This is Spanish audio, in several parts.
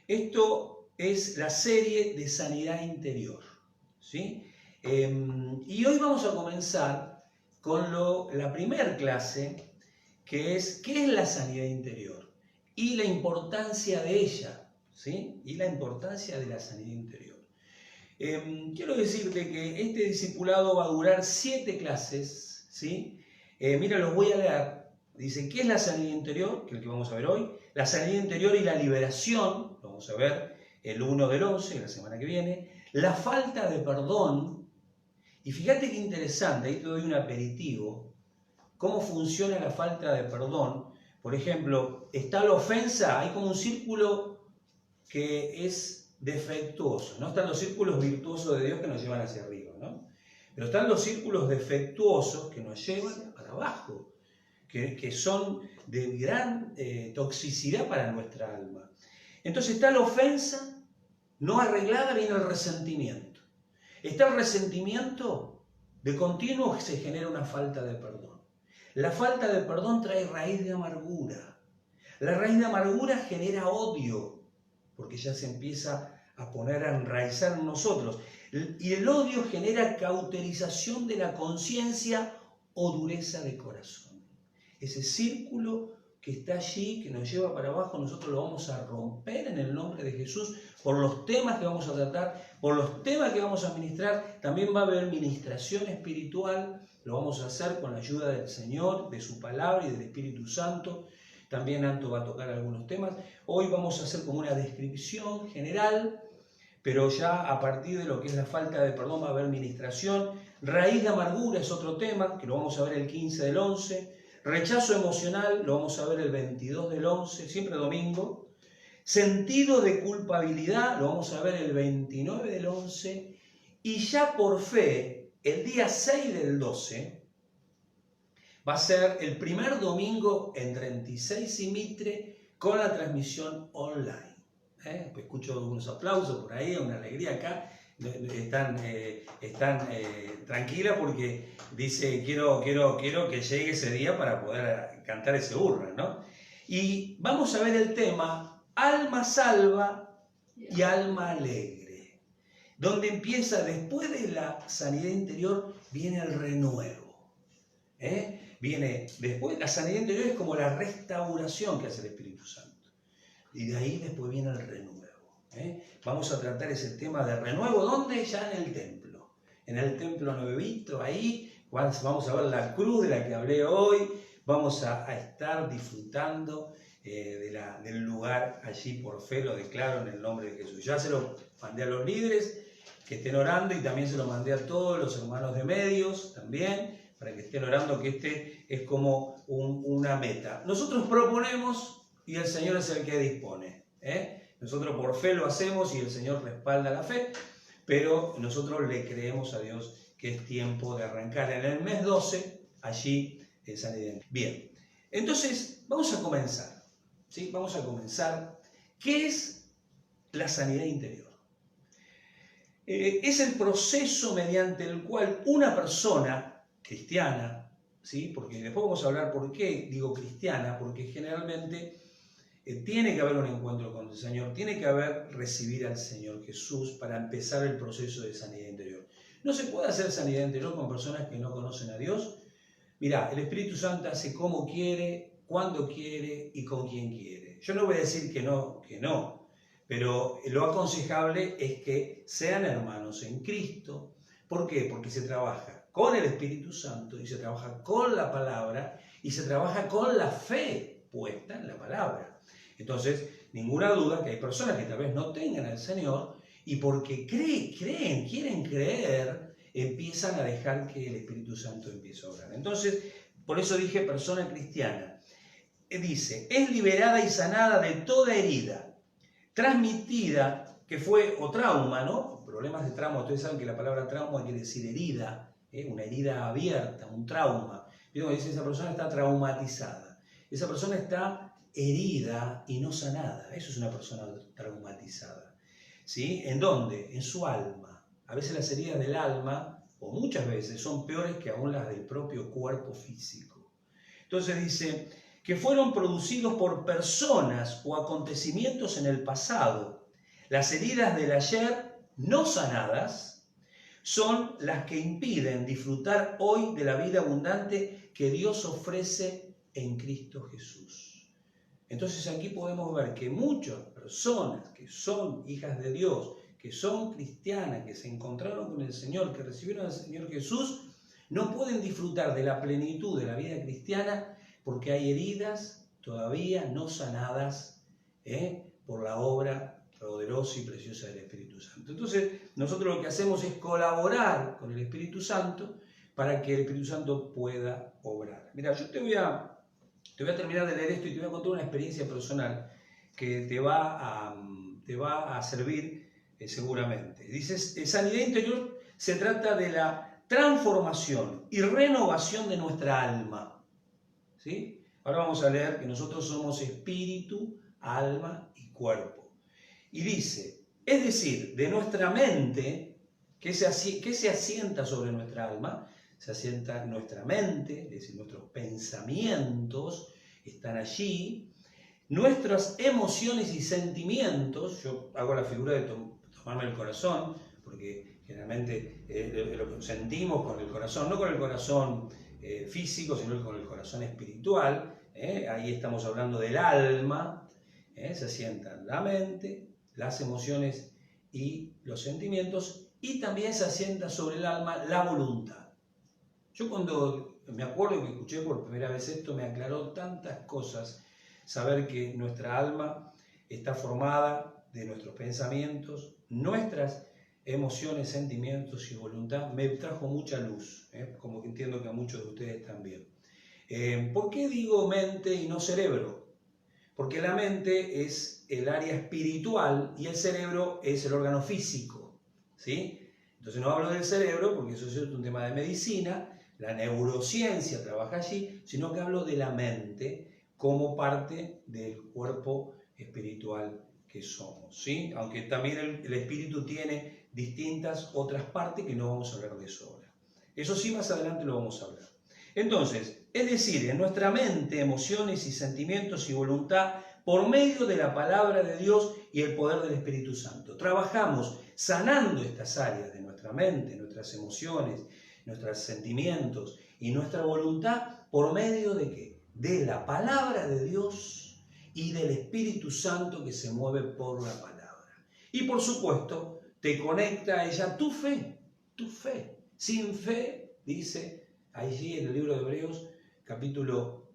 Esto es la serie de sanidad interior, ¿sí? Y hoy vamos a comenzar con la primera clase, que es ¿qué es la sanidad interior? Y la importancia de ella, ¿sí? Y la importancia de la sanidad interior. Quiero decirte que este discipulado va a durar 7 clases, ¿sí? Mira, los voy a leer. Dice, ¿qué es la sanidad interior? Que es el que vamos a ver hoy. La sanidad interior y la liberación, lo vamos a ver el 1 del 11, la semana que viene. La falta de perdón. Y fíjate qué interesante, ahí te doy un aperitivo. ¿Cómo funciona la falta de perdón? Por ejemplo, está la ofensa, hay como un círculo que es defectuoso, ¿no? Están los círculos virtuosos de Dios que nos llevan hacia arriba, ¿no? Pero están los círculos defectuosos que nos llevan para abajo, que son de gran toxicidad para nuestra alma. Entonces está la ofensa no arreglada, viene el resentimiento. Está el resentimiento, de continuo se genera una falta de perdón. La falta de perdón trae raíz de amargura. La raíz de amargura genera odio, porque ya se empieza a poner a enraizar en nosotros. Y el odio genera cauterización de la conciencia o dureza de corazón. Ese círculo que está allí, que nos lleva para abajo, nosotros lo vamos a romper en el nombre de Jesús por los temas que vamos a tratar, por los temas que vamos a ministrar. También va a haber ministración espiritual, lo vamos a hacer con la ayuda del Señor, de su palabra y del Espíritu Santo. También Anto va a tocar algunos temas. Hoy vamos a hacer como una descripción general, pero ya a partir de lo que es la falta de perdón va a haber ministración. Raíz de amargura es otro tema, que lo vamos a ver el 15 del 11. Rechazo emocional, lo vamos a ver el 22 del 11, siempre domingo. Sentido de culpabilidad, lo vamos a ver el 29 del 11. Y ya por fe, el día 6 del 12, va a ser el primer domingo en 36 y Mitre con la transmisión online. Escucho unos aplausos por ahí, una alegría acá. Están tranquilas porque dice, quiero que llegue ese día para poder cantar ese hurra, ¿no? Y vamos a ver el tema alma salva y alma alegre, donde empieza, después de la sanidad interior, viene el renuevo. Viene después, la sanidad interior es como la restauración que hace el Espíritu Santo. Y de ahí después viene el renuevo. Vamos a tratar ese tema de renuevo, ¿dónde? Ya en el templo. En el templo nuevito, ahí vamos a ver la cruz de la que hablé hoy. Vamos a estar disfrutando del lugar allí por fe, lo declaro en el nombre de Jesús. Ya se lo mandé a los líderes que estén orando y también se lo mandé a todos los hermanos de medios también, para que estén orando, que este es como una meta. Nosotros proponemos y el Señor es el que dispone. Nosotros por fe lo hacemos y el Señor respalda la fe, pero nosotros le creemos a Dios que es tiempo de arrancar en el mes 12, allí en San Identidad. Bien, entonces vamos a comenzar, ¿sí? Vamos a comenzar. ¿Qué es la sanidad interior? Es el proceso mediante el cual una persona cristiana, ¿sí? Porque después vamos a hablar por qué digo cristiana, porque generalmente tiene que haber un encuentro con el Señor, tiene que haber recibir al Señor Jesús para empezar el proceso de sanidad interior. No se puede hacer sanidad interior con personas que no conocen a Dios. Mirá, el Espíritu Santo hace como quiere, cuando quiere y con quien quiere. Yo no voy a decir que no, pero lo aconsejable es que sean hermanos en Cristo. ¿Por qué? Porque se trabaja con el Espíritu Santo y se trabaja con la palabra y se trabaja con la fe puesta en la palabra. Entonces, ninguna duda que hay personas que tal vez no tengan al Señor y porque quieren creer, empiezan a dejar que el Espíritu Santo empiece a obrar. Entonces, por eso dije persona cristiana. Dice, es liberada y sanada de toda herida, transmitida, que fue o trauma, ¿no? Problemas de trauma, ustedes saben que la palabra trauma quiere decir herida, una herida abierta, un trauma. Dice, esa persona está traumatizada, esa persona está herida y no sanada. Eso es una persona traumatizada. ¿Sí? ¿En dónde? En su alma. A veces las heridas del alma, o muchas veces, son peores que aún las del propio cuerpo físico. Entonces dice, que fueron producidos por personas o acontecimientos en el pasado. Las heridas del ayer no sanadas son las que impiden disfrutar hoy de la vida abundante que Dios ofrece en Cristo Jesús. Entonces aquí podemos ver que muchas personas que son hijas de Dios, que son cristianas, que se encontraron con el Señor, que recibieron al Señor Jesús, no pueden disfrutar de la plenitud de la vida cristiana porque hay heridas todavía no sanadas por la obra poderosa y preciosa del Espíritu Santo. Entonces, nosotros lo que hacemos es colaborar con el Espíritu Santo para que el Espíritu Santo pueda obrar. Mira, yo te voy a terminar de leer esto y te voy a contar una experiencia personal que te va a servir seguramente. Dice, sanidad interior se trata de la transformación y renovación de nuestra alma. ¿Sí? Ahora vamos a leer que nosotros somos espíritu, alma y cuerpo. Y dice, es decir, de nuestra mente, ¿qué se asienta sobre nuestra alma? Se asienta nuestra mente, es decir, nuestros pensamientos están allí, nuestras emociones y sentimientos, yo hago la figura de tomarme el corazón, porque generalmente lo que sentimos con el corazón, no con el corazón físico, sino con el corazón espiritual, ahí estamos hablando del alma, se asientan la mente, las emociones y los sentimientos, y también se asienta sobre el alma la voluntad. Yo cuando me acuerdo que escuché por primera vez esto, me aclaró tantas cosas, saber que nuestra alma está formada de nuestros pensamientos, nuestras emociones, sentimientos y voluntad, me trajo mucha luz, como que entiendo que a muchos de ustedes también. ¿Por qué digo mente y no cerebro? Porque la mente es el área espiritual y el cerebro es el órgano físico, ¿sí? Entonces no hablo del cerebro porque eso es un tema de medicina, la neurociencia trabaja allí, sino que hablo de la mente como parte del cuerpo espiritual que somos, ¿sí? Aunque también el espíritu tiene distintas otras partes que no vamos a hablar de eso ahora. Eso sí, más adelante lo vamos a hablar. Entonces, es decir, en nuestra mente, emociones y sentimientos y voluntad, por medio de la palabra de Dios y el poder del Espíritu Santo, trabajamos sanando estas áreas de nuestra mente, nuestras emociones, nuestros sentimientos y nuestra voluntad, ¿por medio de qué? De la palabra de Dios y del Espíritu Santo que se mueve por la palabra. Y por supuesto, te conecta a ella tu fe, tu fe. Sin fe, dice allí en el libro de Hebreos, capítulo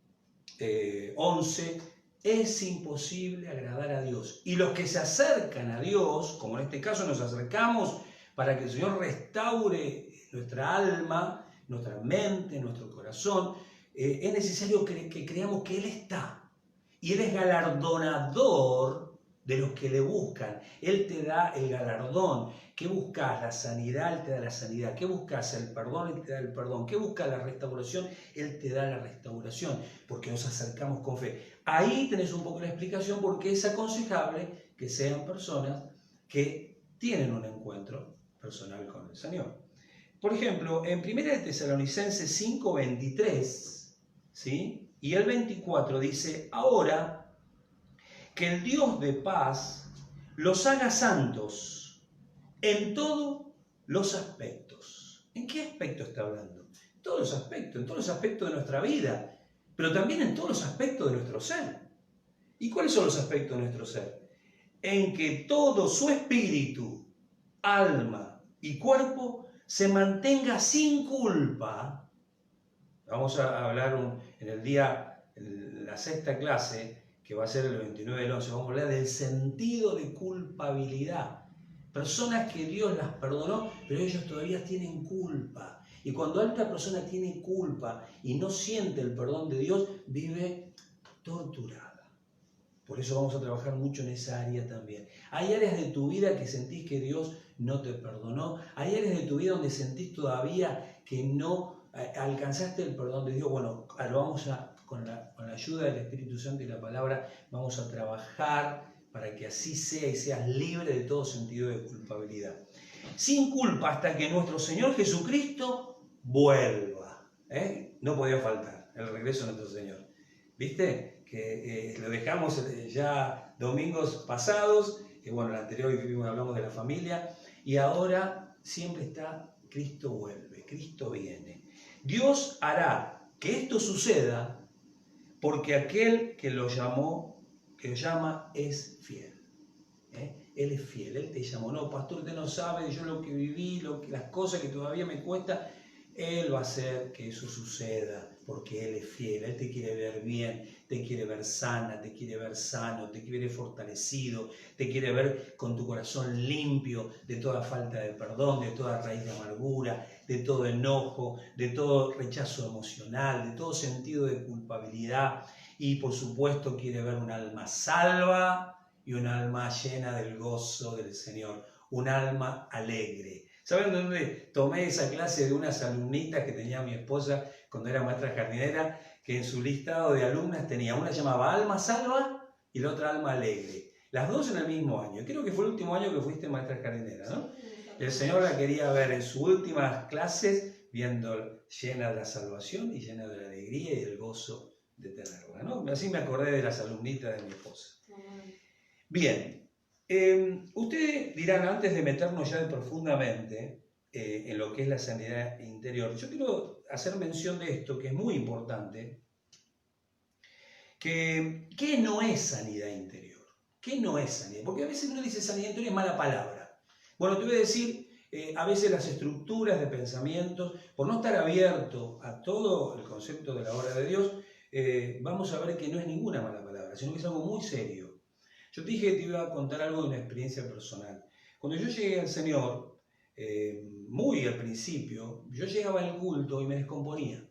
11, es imposible agradar a Dios. Y los que se acercan a Dios, como en este caso nos acercamos para que el Señor restaure nuestra alma, nuestra mente, nuestro corazón, es necesario que creamos que Él está. Y Él es galardonador de los que le buscan. Él te da el galardón. ¿Qué buscas? La sanidad, Él te da la sanidad. ¿Qué buscas? El perdón, Él te da el perdón. ¿Qué buscas? La restauración, Él te da la restauración. Porque nos acercamos con fe. Ahí tenés un poco la explicación porque es aconsejable que sean personas que tienen un encuentro personal con el Señor. Por ejemplo, en 1 Tesalonicenses 5:23, ¿sí? Y el 24 dice, ahora que el Dios de paz los haga santos en todos los aspectos. ¿En qué aspecto está hablando? En todos los aspectos de nuestra vida, pero también en todos los aspectos de nuestro ser. ¿Y cuáles son los aspectos de nuestro ser? En que todo su espíritu, alma y cuerpo se mantenga sin culpa. Vamos a hablar en el día, en la sexta clase, que va a ser el 29 del 11, vamos a hablar del sentido de culpabilidad. Personas que Dios las perdonó, pero ellos todavía tienen culpa. Y cuando esta persona tiene culpa y no siente el perdón de Dios, vive torturada. Por eso vamos a trabajar mucho en esa área también. Hay áreas de tu vida que sentís que Dios no te perdonó. Hay áreas de tu vida donde sentís todavía que no alcanzaste el perdón de Dios. Bueno, lo vamos a... Con la ayuda del Espíritu Santo y la palabra, vamos a trabajar para que así sea y seas libre de todo sentido de culpabilidad. Sin culpa hasta que nuestro Señor Jesucristo vuelva. No podía faltar el regreso de nuestro Señor. ¿viste? Que lo dejamos ya domingos pasados, que bueno, el anterior hablamos de la familia, y ahora siempre está Cristo vuelve, Cristo viene. Dios hará que esto suceda porque aquel que lo llama, es fiel. Él es fiel, Él te llamó. No, pastor, usted no sabe yo lo que viví, las cosas que todavía me cuesta. Él va a hacer que eso suceda, porque Él es fiel. Él te quiere ver bien, te quiere ver sana, te quiere ver sano, te quiere ver fortalecido, te quiere ver con tu corazón limpio de toda falta de perdón, de toda raíz de amargura, de todo enojo, de todo rechazo emocional, de todo sentido de culpabilidad. Y por supuesto quiere ver un alma salva y un alma llena del gozo del Señor, un alma alegre. ¿Saben dónde tomé esa clase de unas alumnitas que tenía mi esposa cuando era maestra jardinera? Que en su listado de alumnas tenía, una llamaba Alma Salva y la otra Alma Alegre. Las dos en el mismo año. Creo que fue el último año que fuiste maestra jardinera, ¿no? El Señor la quería ver en sus últimas clases, viendo llena de la salvación y llena de la alegría y del gozo de tenerla, ¿no? Así me acordé de las alumnitas de mi esposa. Bien, ustedes dirán, antes de meternos ya profundamente en lo que es la sanidad interior, yo quiero hacer mención de esto, que es muy importante, que ¿qué no es sanidad interior? ¿Qué no es sanidad? Porque a veces uno dice sanidad interior es mala palabra. Bueno, te voy a decir, a veces las estructuras de pensamientos, por no estar abierto a todo el concepto de la obra de Dios, vamos a ver que no es ninguna mala palabra, sino que es algo muy serio. Yo te dije que te iba a contar algo de una experiencia personal. Cuando yo llegué al Señor, muy al principio, yo llegaba al culto y me descomponía.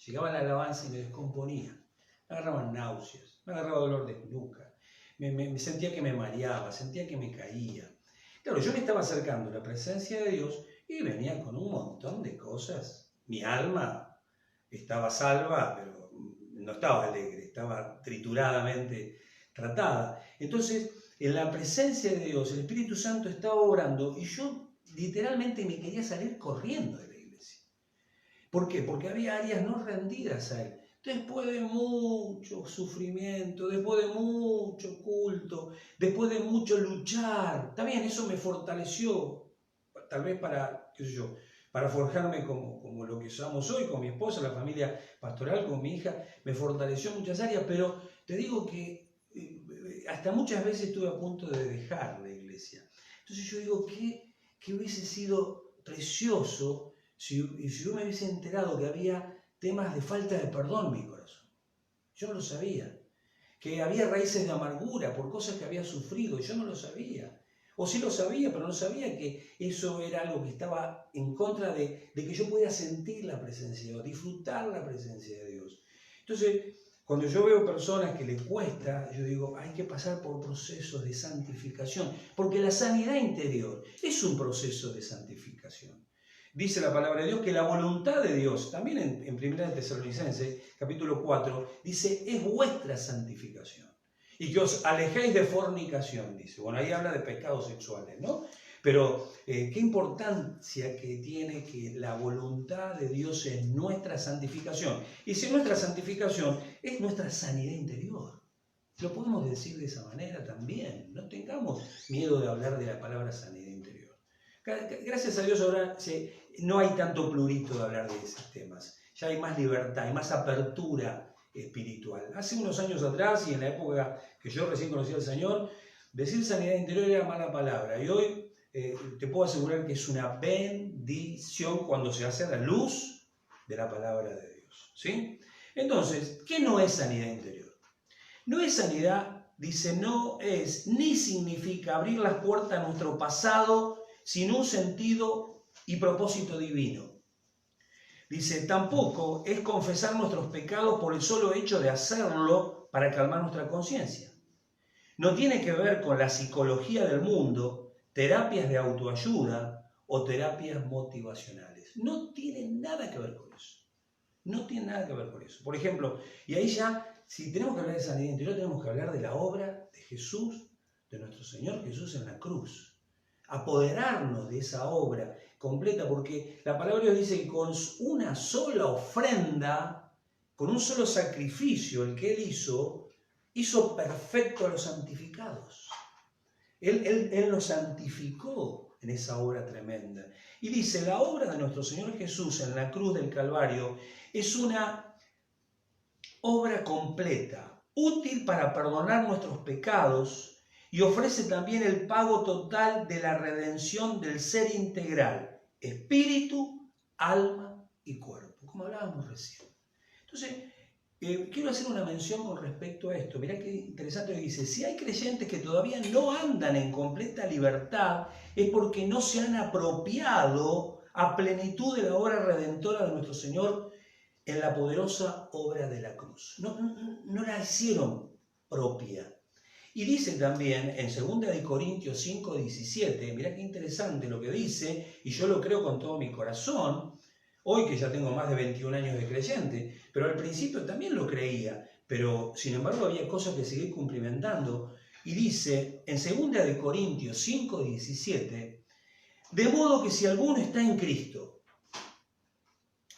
Llegaba a la alabanza y me descomponía. Me agarraban náuseas, me agarraba dolor de nuca, me sentía que me mareaba, sentía que me caía. Claro, yo me estaba acercando a la presencia de Dios y venía con un montón de cosas. Mi alma estaba salva, pero no estaba alegre, estaba trituradamente tratada. Entonces, en la presencia de Dios, el Espíritu Santo estaba obrando y yo literalmente me quería salir corriendo de la iglesia. ¿Por qué? Porque había áreas no rendidas a Él. Después de mucho sufrimiento, después de mucho culto, después de mucho luchar, también eso me fortaleció, tal vez para, qué sé yo, para forjarme como lo que somos hoy, con mi esposa, la familia pastoral, con mi hija, me fortaleció en muchas áreas, pero te digo que hasta muchas veces estuve a punto de dejar la iglesia. Entonces yo digo, ¿qué hubiese sido precioso si yo me hubiese enterado que había temas de falta de perdón en mi corazón? Yo no lo sabía. Que había raíces de amargura por cosas que había sufrido, yo no lo sabía. O sí lo sabía, pero no sabía que eso era algo que estaba en contra de que yo pudiera sentir la presencia de Dios, disfrutar la presencia de Dios. Entonces, cuando yo veo personas que les cuesta, yo digo, hay que pasar por procesos de santificación, porque la sanidad interior es un proceso de santificación. Dice la palabra de Dios que la voluntad de Dios, también en 1 Tesalonicenses, capítulo 4, dice, es vuestra santificación. Y que os alejéis de fornicación, dice. Bueno, ahí habla de pecados sexuales, ¿no? Pero qué importancia que tiene que la voluntad de Dios es nuestra santificación. Y si nuestra santificación es nuestra sanidad interior. Lo podemos decir de esa manera también. No tengamos miedo de hablar de la palabra sanidad interior. Gracias a Dios ahora no hay tanto plurito de hablar de esos temas. Ya hay más libertad, hay más apertura espiritual. Hace unos años atrás y en la época que yo recién conocí al Señor, decir sanidad interior era mala palabra. Y hoy te puedo asegurar que es una bendición cuando se hace a la luz de la palabra de Dios. ¿Sí? Entonces, ¿qué no es sanidad interior? No es sanidad, dice, no es ni significa abrir las puertas a nuestro pasado sin un sentido y propósito divino. Dice, tampoco es confesar nuestros pecados por el solo hecho de hacerlo para calmar nuestra conciencia. No tiene que ver con la psicología del mundo, terapias de autoayuda o terapias motivacionales. No tiene nada que ver con eso. No tiene nada que ver con eso. Por ejemplo, y ahí ya, si tenemos que hablar de sanidad interior, tenemos que hablar de la obra de Jesús, de nuestro Señor Jesús en la cruz. Apoderarnos de esa obra completa, porque la palabra de Dios dice que con una sola ofrenda con un solo sacrificio, el que Él hizo perfecto a los santificados. Él los santificó en esa obra tremenda. Y dice, la obra de nuestro Señor Jesús en la cruz del Calvario es una obra completa, útil para perdonar nuestros pecados y ofrece también el pago total de la redención del ser integral, espíritu, alma y cuerpo, como hablábamos recién. Entonces, quiero hacer una mención con respecto a esto. Mirá qué interesante lo que dice. Si hay creyentes que todavía no andan en completa libertad, es porque no se han apropiado a plenitud de la obra redentora de nuestro Señor en la poderosa obra de la cruz. No la hicieron propia. Y dice también en 2 Corintios 5:17, mirá qué interesante lo que dice, y yo lo creo con todo mi corazón, hoy que ya tengo más de 21 años de creyente, pero al principio también lo creía, pero sin embargo había cosas que seguir cumplimentando. Y dice en 2 Corintios 5:17, de modo que si alguno está en Cristo,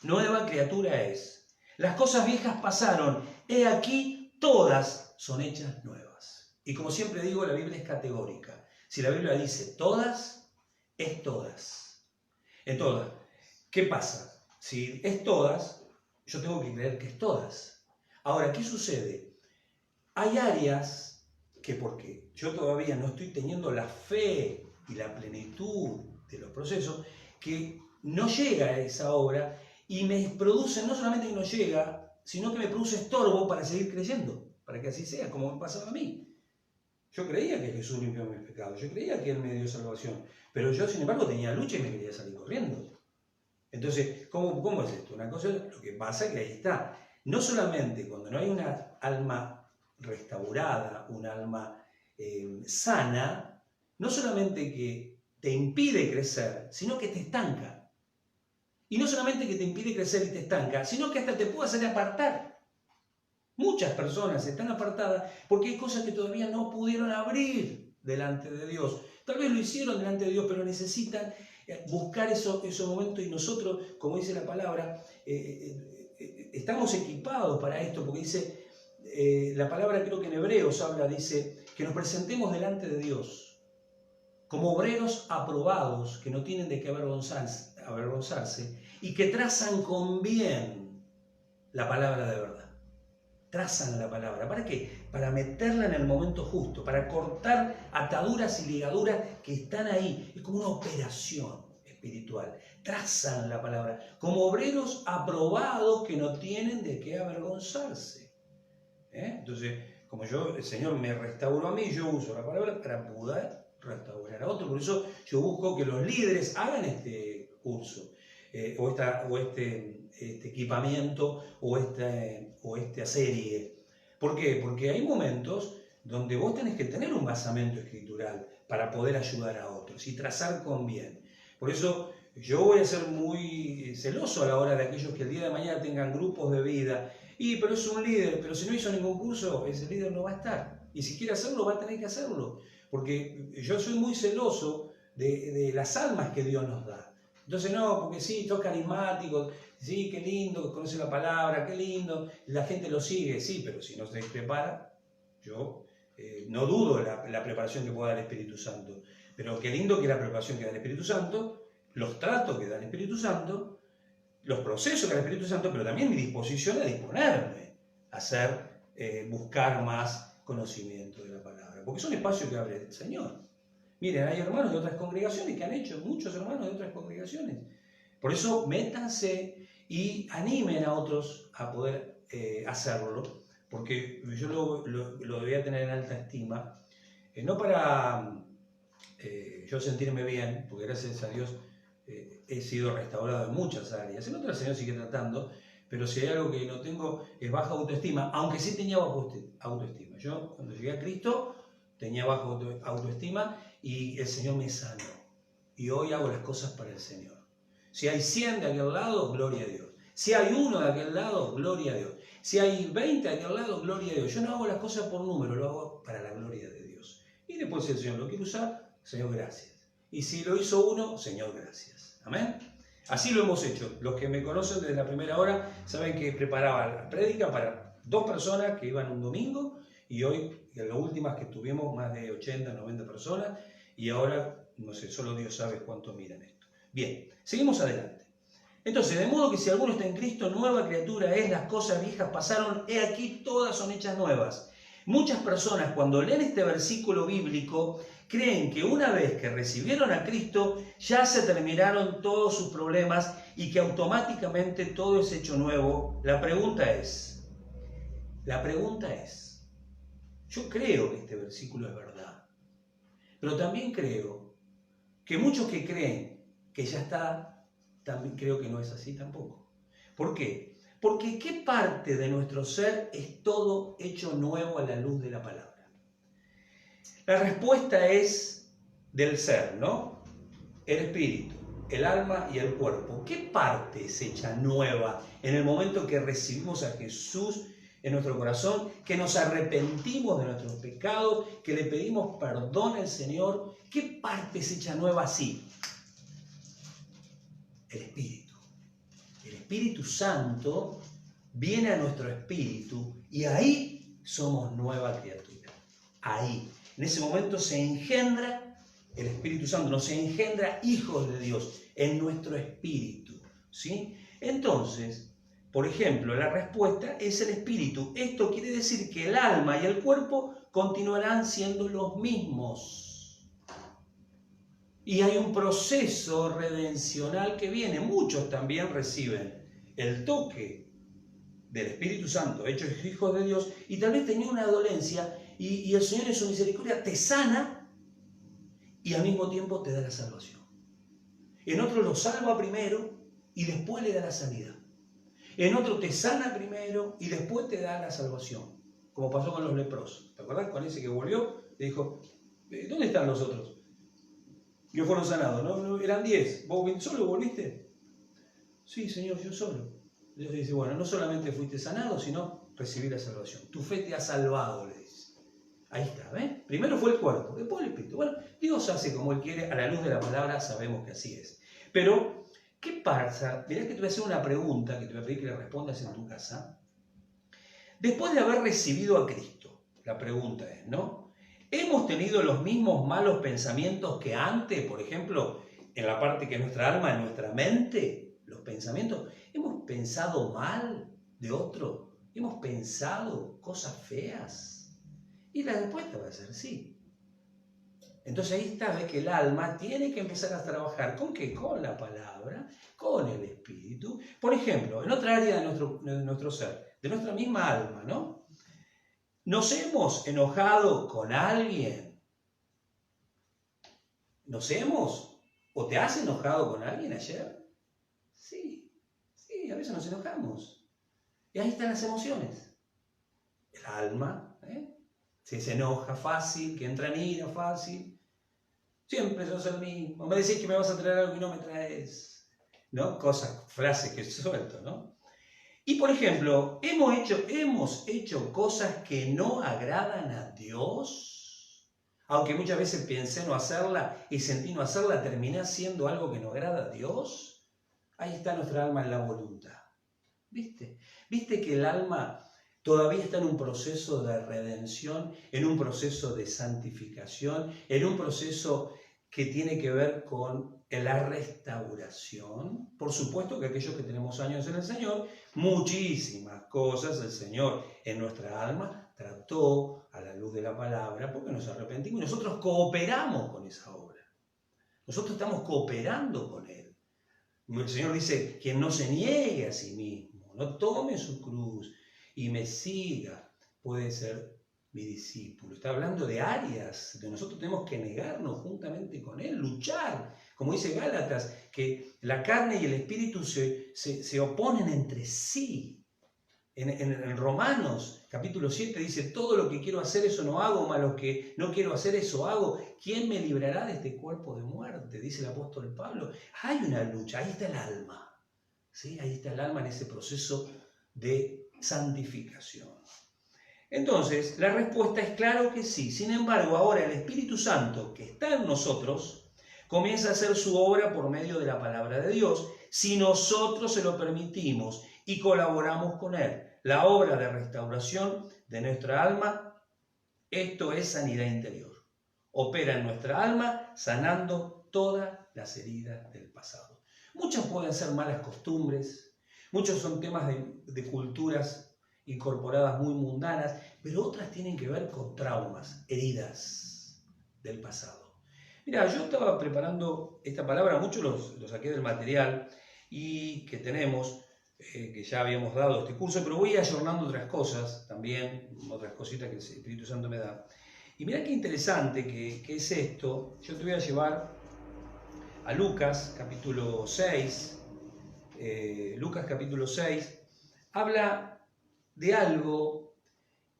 nueva criatura es. Las cosas viejas pasaron, he aquí todas son hechas nuevas. Y como siempre digo, la Biblia es categórica. Si la Biblia dice todas, es todas. En todas. ¿Qué pasa? Si es todas, yo tengo que creer que es todas. Ahora, ¿qué sucede? Hay áreas que porque yo todavía no estoy teniendo la fe y la plenitud de los procesos, que no llega a esa obra y me produce, no solamente que no llega, sino que me produce estorbo para seguir creyendo, para que así sea, como me pasaba a mí. Yo creía que Jesús limpió mis pecados, yo creía que Él me dio salvación, pero yo sin embargo tenía lucha y me quería salir corriendo. Entonces, ¿cómo es esto? Una cosa, lo que pasa es que ahí está. No solamente cuando no hay una alma restaurada, un alma sana, no solamente que te impide crecer, sino que te estanca. Y no solamente que te impide crecer y te estanca, sino que hasta te puede hacer apartar. Muchas personas están apartadas porque hay cosas que todavía no pudieron abrir delante de Dios. Tal vez lo hicieron delante de Dios, pero necesitan buscar esos momentos y nosotros, como dice la palabra, estamos equipados para esto, porque dice, la palabra creo que en Hebreos habla, dice, que nos presentemos delante de Dios como obreros aprobados, que no tienen de qué avergonzarse y que trazan con bien la palabra de verdad. Trazan la palabra. ¿Para qué? Para meterla en el momento justo, para cortar ataduras y ligaduras que están ahí. Es como una operación espiritual. Trazan la palabra como obreros aprobados que no tienen de qué avergonzarse. Entonces, como el Señor me restauró a mí, yo uso la palabra para poder restaurar a otro. Por eso yo busco que los líderes hagan este curso o este equipamiento o esta serie. ¿Por qué? Porque hay momentos donde vos tenés que tener un basamento escritural para poder ayudar a otros y trazar con bien. Por eso yo voy a ser muy celoso a la hora de aquellos que el día de mañana tengan grupos de vida. Pero es un líder, pero si no hizo ningún curso, ese líder no va a estar. Y si quiere hacerlo, va a tener que hacerlo. Porque yo soy muy celoso de las almas que Dios nos da. Entonces no, porque sí, sos carismático, sí, qué lindo, conoce la palabra, qué lindo, la gente lo sigue, sí, pero si no se prepara, yo no dudo la preparación que pueda dar el Espíritu Santo, pero qué lindo que la preparación que da el Espíritu Santo, los tratos que da el Espíritu Santo, los procesos que da el Espíritu Santo, pero también mi disposición a disponerme a buscar más conocimiento de la palabra, porque es un espacio que abre el Señor. Miren, hay hermanos de otras congregaciones que han hecho, muchos hermanos de otras congregaciones. Por eso métanse y animen a otros a poder hacerlo, porque yo lo debía tener en alta estima, no para yo sentirme bien, porque gracias a Dios he sido restaurado en muchas áreas, en otras el Señor sigue tratando, pero si hay algo que no tengo es baja autoestima, aunque sí tenía baja autoestima. Yo cuando llegué a Cristo tenía baja autoestima y el Señor me sanó. Y hoy hago las cosas para el Señor. Si hay 100 de aquel lado, gloria a Dios. Si hay 1 de aquel lado, gloria a Dios. Si hay 20 de aquel lado, gloria a Dios. Yo no hago las cosas por número, lo hago para la gloria de Dios. Y después si el Señor lo quiere usar, Señor, gracias. Y si lo hizo uno, Señor, gracias. Amén. Así lo hemos hecho. Los que me conocen desde la primera hora saben que preparaba la prédica para 2 personas que iban un domingo, y hoy, en las últimas que tuvimos, más de 80, 90 personas, y ahora, no sé, solo Dios sabe cuánto miran esto. Bien, seguimos adelante. Entonces, de modo que si alguno está en Cristo, nueva criatura es, las cosas viejas pasaron, he aquí todas son hechas nuevas. Muchas personas, cuando leen este versículo bíblico, creen que una vez que recibieron a Cristo, ya se terminaron todos sus problemas y que automáticamente todo es hecho nuevo. La pregunta es, yo creo que este versículo es verdad, pero también creo que muchos que creen que ya está, también creo que no es así tampoco. ¿Por qué? Porque ¿qué parte de nuestro ser es todo hecho nuevo a la luz de la palabra? La respuesta es del ser, ¿no? El espíritu, el alma y el cuerpo. ¿Qué parte es hecha nueva en el momento que recibimos a Jesús en nuestro corazón, que nos arrepentimos de nuestros pecados, que le pedimos perdón al Señor? ¿Qué parte es hecha nueva así? El Espíritu. El Espíritu Santo viene a nuestro espíritu y ahí somos nueva criatura. Ahí. En ese momento se engendra el Espíritu Santo, nos engendra hijos de Dios en nuestro espíritu. ¿Sí? Entonces, por ejemplo, la respuesta es el espíritu. Esto quiere decir que el alma y el cuerpo continuarán siendo los mismos. Y hay un proceso redencional que viene. Muchos también reciben el toque del Espíritu Santo, hechos hijos de Dios, y tal vez tenía una dolencia, y el Señor en su misericordia te sana y al mismo tiempo te da la salvación. En otro lo salva primero y después le da la sanidad. En otro te sana primero y después te da la salvación, como pasó con los leprosos. ¿Te acuerdas? Con ese que volvió, le dijo, ¿dónde están los otros? Que fueron sanados, ¿no? Eran 10. ¿Vos solo volviste? Sí, Señor, yo solo. Dios dice, bueno, no solamente fuiste sanado, sino recibí la salvación. Tu fe te ha salvado, le dice. Ahí está, ¿ves? Primero fue el cuerpo, después el espíritu. Bueno, Dios hace como Él quiere, a la luz de la palabra sabemos que así es. Pero, ¿qué pasa? Mirá que te voy a hacer una pregunta que te voy a pedir que le respondas en tu casa. Después de haber recibido a Cristo, la pregunta es, ¿no? ¿Hemos tenido los mismos malos pensamientos que antes? Por ejemplo, en la parte que es nuestra alma, en nuestra mente, los pensamientos. ¿Hemos pensado mal de otro? ¿Hemos pensado cosas feas? Y la respuesta va a ser sí. Entonces ahí está, ves que el alma tiene que empezar a trabajar. ¿Con qué? Con la palabra, con el espíritu. Por ejemplo, en otra área de nuestro ser, de nuestra misma alma, ¿no? ¿Nos hemos enojado con alguien? ¿O te has enojado con alguien ayer? Sí, a veces nos enojamos. Y ahí están las emociones. El alma, se enoja fácil, que entra en ira fácil. Siempre sos el mismo. Me decís que me vas a traer algo y no me traes. ¿No? Frases que suelto, ¿no? Y por ejemplo, ¿hemos hecho cosas que no agradan a Dios? Aunque muchas veces pensé no hacerla y sentí no hacerla, terminé haciendo algo que no agrada a Dios. Ahí está nuestra alma en la voluntad. ¿Viste? ¿Viste que el alma todavía está en un proceso de redención, en un proceso de santificación, en un proceso que tiene que ver con la restauración? Por supuesto que aquellos que tenemos años en el Señor, muchísimas cosas el Señor en nuestra alma trató a la luz de la palabra porque nos arrepentimos y nosotros cooperamos con esa obra. Nosotros estamos cooperando con Él. El Señor dice, quien no se niegue a sí mismo, no tome su cruz y me siga, puede ser mi discípulo. Está hablando de áreas que nosotros tenemos que negarnos juntamente con Él, luchar. Como dice Gálatas, que la carne y el espíritu se oponen entre sí. En Romanos, capítulo 7, dice, todo lo que quiero hacer, eso no hago, mas lo que no quiero hacer, eso hago. ¿Quién me librará de este cuerpo de muerte? Dice el apóstol Pablo. Hay una lucha, ahí está el alma. ¿Sí? Ahí está el alma en ese proceso de santificación. Entonces, la respuesta es claro que sí. Sin embargo, ahora el Espíritu Santo que está en nosotros comienza a hacer su obra por medio de la palabra de Dios, si nosotros se lo permitimos y colaboramos con Él. La obra de restauración de nuestra alma, esto es sanidad interior. Opera en nuestra alma sanando todas las heridas del pasado. Muchas pueden ser malas costumbres, muchos son temas de culturas incorporadas muy mundanas, pero otras tienen que ver con traumas, heridas del pasado. Mira, yo estaba preparando esta palabra, muchos lo saqué del material y que tenemos, que ya habíamos dado este curso, pero voy ayornando otras cosas también, otras cositas que el Espíritu Santo me da. Y mira qué interesante que es esto. Yo te voy a llevar a Lucas capítulo 6. Lucas capítulo 6 habla de algo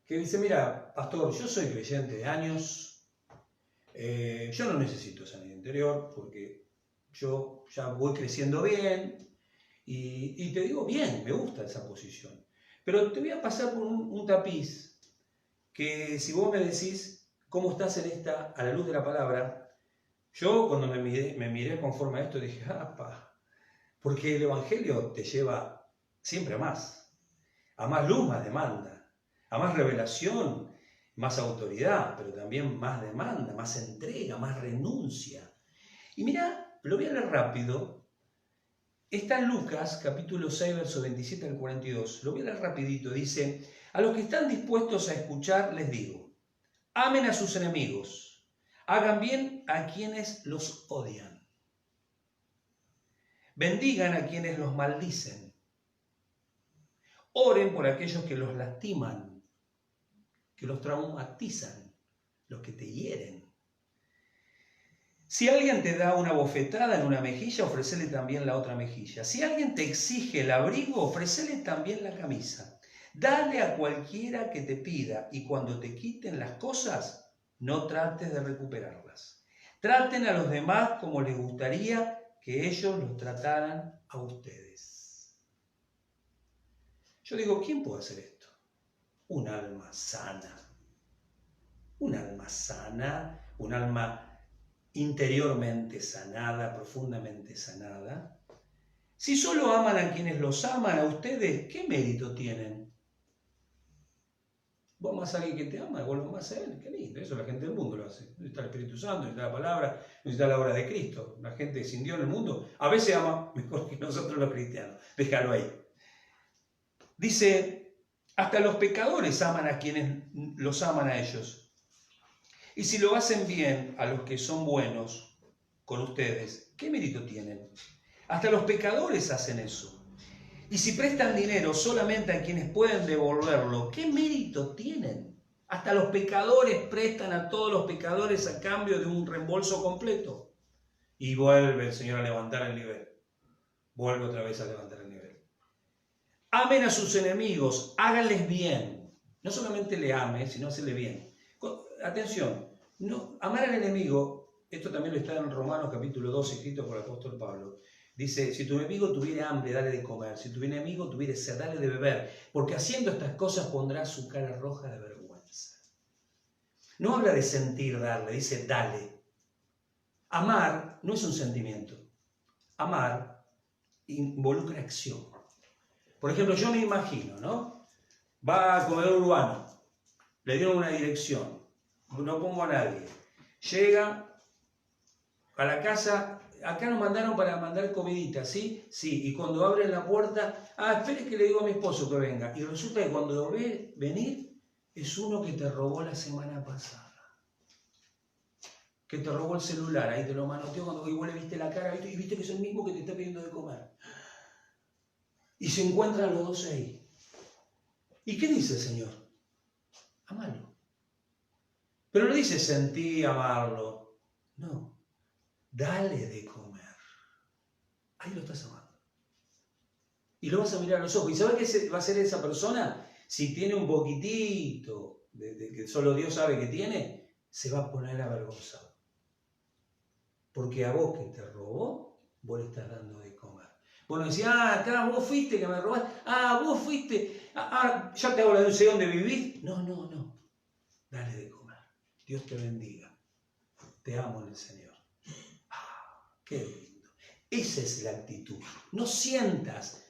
que dice, mira, pastor, yo soy creyente de años, yo no necesito sanidad interior porque yo ya voy creciendo bien y te digo bien, me gusta esa posición. Pero te voy a pasar por un tapiz que si vos me decís cómo estás en esta, a la luz de la palabra, yo cuando me miré conforme a esto dije, porque el Evangelio te lleva siempre a más luz, más demanda, a más revelación, más autoridad, pero también más demanda, más entrega, más renuncia. Y mira, lo voy a leer rápido. Está en Lucas, capítulo 6, verso 27 al 42. Lo voy a leer rapidito. Dice, a los que están dispuestos a escuchar les digo, amen a sus enemigos, hagan bien a quienes los odian, bendigan a quienes los maldicen, oren por aquellos que los lastiman, que los traumatizan, los que te hieren. Si alguien te da una bofetada en una mejilla, ofrécele también la otra mejilla. Si alguien te exige el abrigo, ofrécele también la camisa. Dale a cualquiera que te pida y cuando te quiten las cosas, no trates de recuperarlas. Traten a los demás como les gustaría que ellos los trataran a ustedes. Yo digo, ¿quién puede hacer esto? Un alma sana. Un alma sana, un alma interiormente sanada, profundamente sanada. Si solo aman a quienes los aman a ustedes, ¿qué mérito tienen? Vos amás a alguien que te ama, vos lo amás a él, qué lindo, eso la gente del mundo lo hace. Necesita el Espíritu Santo, necesita la palabra, necesita la obra de Cristo. La gente sin Dios en el mundo a veces ama mejor que nosotros los cristianos. Déjalo ahí. Dice, hasta los pecadores aman a quienes los aman a ellos. Y si lo hacen bien a los que son buenos con ustedes, ¿qué mérito tienen? Hasta los pecadores hacen eso. Y si prestan dinero solamente a quienes pueden devolverlo, ¿qué mérito tienen? Hasta los pecadores prestan a todos los pecadores a cambio de un reembolso completo. Y vuelve el Señor a levantar el nivel. Vuelve otra vez a levantar el nivel. Amen a sus enemigos, háganles bien. No solamente le ame, sino hacerle bien. Atención, no, amar al enemigo, esto también lo está en Romanos capítulo 2, escrito por el apóstol Pablo. Dice, si tu enemigo tuviera hambre, dale de comer. Si tu enemigo tuviera sed, dale de beber. Porque haciendo estas cosas pondrá su cara roja de vergüenza. No habla de sentir darle, dice dale. Amar no es un sentimiento. Amar involucra acción. Por ejemplo, yo me imagino, ¿no? Va a comedor urbano, le dieron una dirección, no pongo a nadie. Llega a la casa, acá nos mandaron para mandar comidita, ¿sí? Sí, y cuando abren la puerta, espere que le digo a mi esposo que venga. Y resulta que cuando lo ve venir, es uno que te robó la semana pasada. Que te robó el celular, ahí te lo manoteó cuando vos le viste la cara, ¿viste? Y viste que es el mismo que te está pidiendo de comer. Y se encuentran los dos ahí. ¿Y qué dice el Señor? Amalo. Pero no dice sentí, amarlo. No. Dale de comer. Ahí lo estás amando. Y lo vas a mirar a los ojos. ¿Y sabes qué va a hacer esa persona? Si tiene un poquitito de que solo Dios sabe que tiene, se va a poner avergonzado. Porque a vos que te robó, vos le estás dando de comer. Vos no decís, acá vos fuiste que me robaste. Vos fuiste. Ya te hago la denuncia donde vivís. No. Dale de comer. Dios te bendiga. Te amo en el Señor. Qué lindo. Esa es la actitud. No sientas.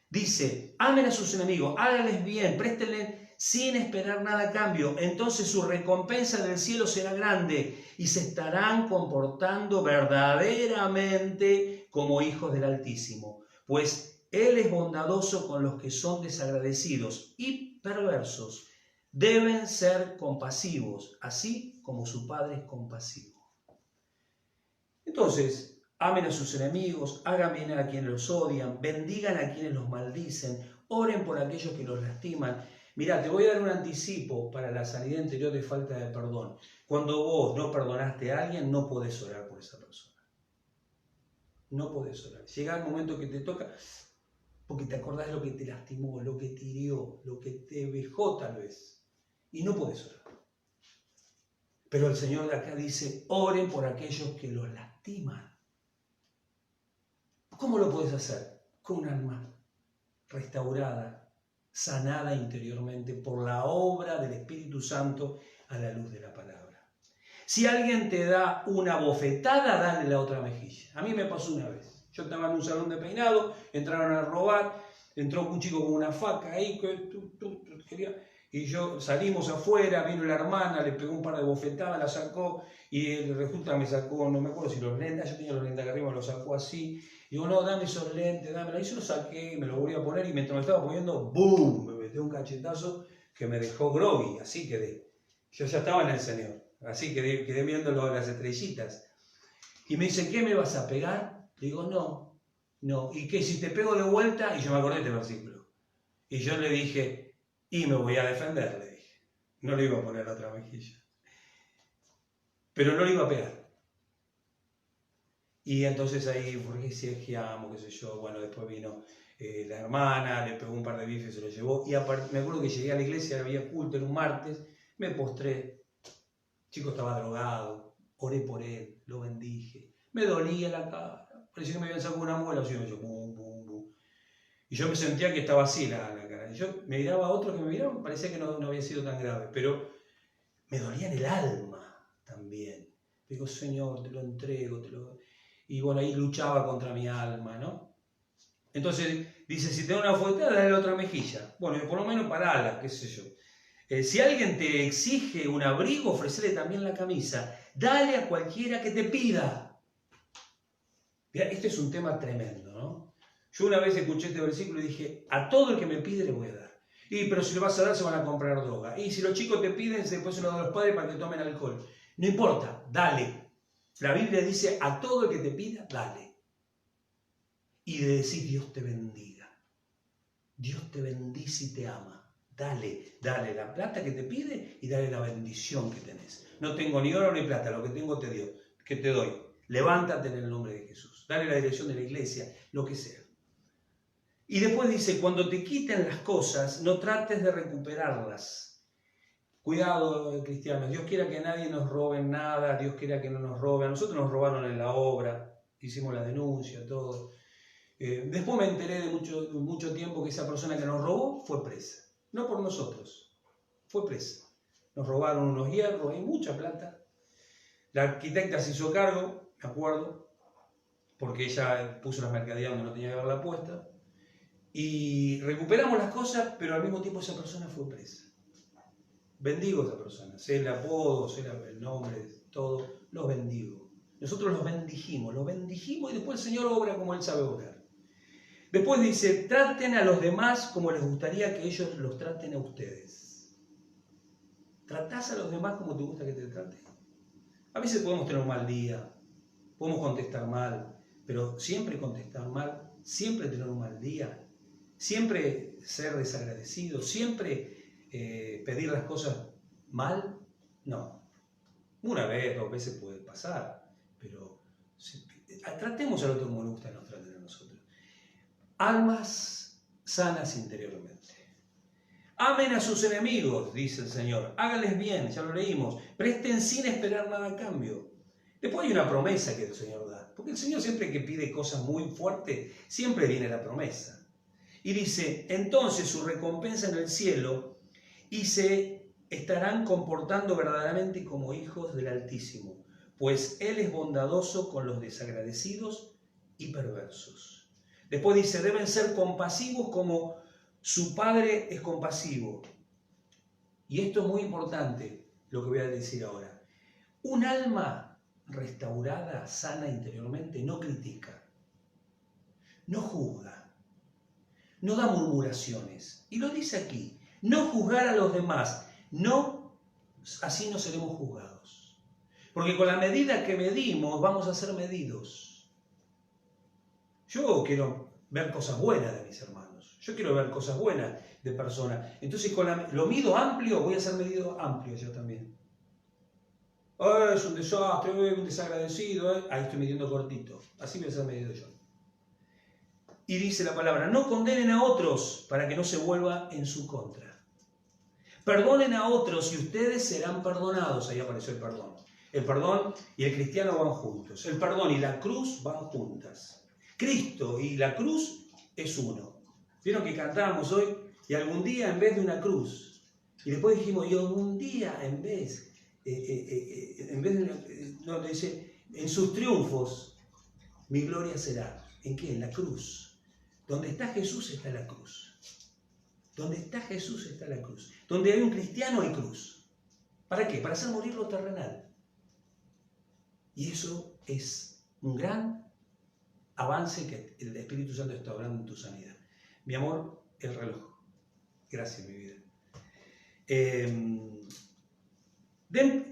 Dice, amen a sus enemigos, háganles bien, préstenle sin esperar nada a cambio. Entonces su recompensa del cielo será grande y se estarán comportando verdaderamente como hijos del Altísimo. Pues Él es bondadoso con los que son desagradecidos y perversos. Deben ser compasivos, así como su Padre es compasivo. Entonces, amen a sus enemigos, hagan bien a quienes los odian, bendigan a quienes los maldicen, oren por aquellos que los lastiman. Mirá, te voy a dar un anticipo para la sanidad interior de falta de perdón. Cuando vos no perdonaste a alguien, no podés orar por esa persona. No podés orar. Llega el momento que te toca, porque te acordás de lo que te lastimó, lo que te hirió, lo que te vejó tal vez. Y no podés orar. Pero el Señor de acá dice, oren por aquellos que los lastiman. ¿Cómo lo puedes hacer? Con un alma restaurada, sanada interiormente por la obra del Espíritu Santo a la luz de la palabra. Si alguien te da una bofetada, dale la otra mejilla. A mí me pasó una vez. Yo estaba en un salón de peinado, entraron a robar, entró un chico con una faca ahí, y yo salimos afuera, vino la hermana, le pegó un par de bofetadas, la sacó, y resulta me sacó, no me acuerdo si los lentes, yo tenía los lentes acá arriba, me los sacó así. Digo, no, dame esos lentes, dámelo. Y yo los saqué, me los volví a poner y mientras me estaba poniendo, ¡boom! Me metió un cachetazo que me dejó groggy, así quedé. Yo ya estaba en el Señor, así quedé viendo las estrellitas. Y me dice, ¿qué me vas a pegar? Digo, no. ¿Y qué? Si te pego de vuelta, y yo me acordé de este versículo. Y yo le dije, y me voy a defender, le dije. No le iba a poner la otra mejilla. Pero no le iba a pegar. Y entonces ahí forjeciamos, qué sé yo, bueno, después vino la hermana, le pegó un par de bifes y se lo llevó. Y me acuerdo que llegué a la iglesia, había culto, era un martes, me postré, el chico estaba drogado, oré por él, lo bendije, me dolía la cara, parecía que me habían sacado una muela, así yo, bum, bum, bum. Y yo me sentía que estaba así la cara. Y yo me miraba a otros que me miraban, parecía que no había sido tan grave, pero me dolía en el alma también. Digo, Señor, te lo entrego, Y bueno, ahí luchaba contra mi alma, ¿no? Entonces dice, si te da una bofetada, dale la otra mejilla. Bueno, por lo menos parala, qué sé yo. Si alguien te exige un abrigo, ofrecele también la camisa. Dale a cualquiera que te pida. Mirá, este es un tema tremendo, ¿no? Yo una vez escuché este versículo y dije, a todo el que me pide le voy a dar. Pero si le vas a dar, se van a comprar droga. Y si los chicos te piden, después se lo dan a los padres para que tomen alcohol. No importa, dale. La Biblia dice, a todo el que te pida, dale. Y de decir, Dios te bendiga. Dios te bendice y te ama. Dale la plata que te pide y dale la bendición que tenés. No tengo ni oro ni plata, lo que tengo que te doy. Levántate en el nombre de Jesús. Dale la dirección de la iglesia, lo que sea. Y después dice, cuando te quiten las cosas, no trates de recuperarlas. Cuidado, cristianos, Dios quiera que nadie nos robe nada, Dios quiera que no nos robe. A nosotros nos robaron en la obra, hicimos la denuncia, todo. Después me enteré de mucho tiempo que esa persona que nos robó fue presa. No por nosotros, fue presa. Nos robaron unos hierros y mucha plata. La arquitecta se hizo cargo, me acuerdo, porque ella puso las mercaderías donde no tenía que haberla puesta. Y recuperamos las cosas, pero al mismo tiempo esa persona fue presa. Bendigo a esa persona, sé el apodo, sé el nombre, todo, los bendigo. Nosotros los bendijimos y después el Señor obra como Él sabe obrar. Después dice, traten a los demás como les gustaría que ellos los traten a ustedes. ¿Tratás a los demás como te gusta que te traten? A veces podemos tener un mal día, podemos contestar mal, pero siempre contestar mal, siempre tener un mal día, siempre ser desagradecido, siempre pedir las cosas mal, no. Una vez, 2 veces puede pasar, pero tratemos al otro como nos gusta que nos traten a nosotros. Almas sanas interiormente. Amen a sus enemigos, dice el Señor. Háganles bien, ya lo leímos. Presten sin esperar nada a cambio. Después hay una promesa que el Señor da. Porque el Señor siempre que pide cosas muy fuertes, siempre viene la promesa. Y dice, entonces su recompensa en el cielo y se estarán comportando verdaderamente como hijos del Altísimo, pues Él es bondadoso con los desagradecidos y perversos. Después dice, deben ser compasivos como su Padre es compasivo. Y esto es muy importante, lo que voy a decir ahora. Un alma restaurada, sana interiormente, no critica, no juzga, no da murmuraciones. Y lo dice aquí, no juzgar a los demás, no, así no seremos juzgados. Porque con la medida que medimos, vamos a ser medidos. Yo quiero ver cosas buenas de mis hermanos. Yo quiero ver cosas buenas de personas. Entonces, lo mido amplio, voy a ser medido amplio yo también. Es un desastre, un desagradecido. Ahí estoy midiendo cortito. Así voy a ser medido yo. Y dice la palabra, no condenen a otros para que no se vuelva en su contra. Perdonen a otros y ustedes serán perdonados. Ahí apareció el perdón. El perdón y el cristiano van juntos. El perdón y la cruz van juntas. Cristo y la cruz es uno. Vieron que cantábamos hoy, y algún día en vez de una cruz. Y después dijimos, y algún día en vez de, no, dice, en sus triunfos, mi gloria será. ¿En qué? En la cruz. Donde está Jesús está la cruz. Donde está Jesús está la cruz. Donde hay un cristiano hay cruz. ¿Para qué? Para hacer morir lo terrenal. Y eso es un gran avance que el Espíritu Santo está obrando en tu sanidad. Mi amor, el reloj. Gracias, mi vida.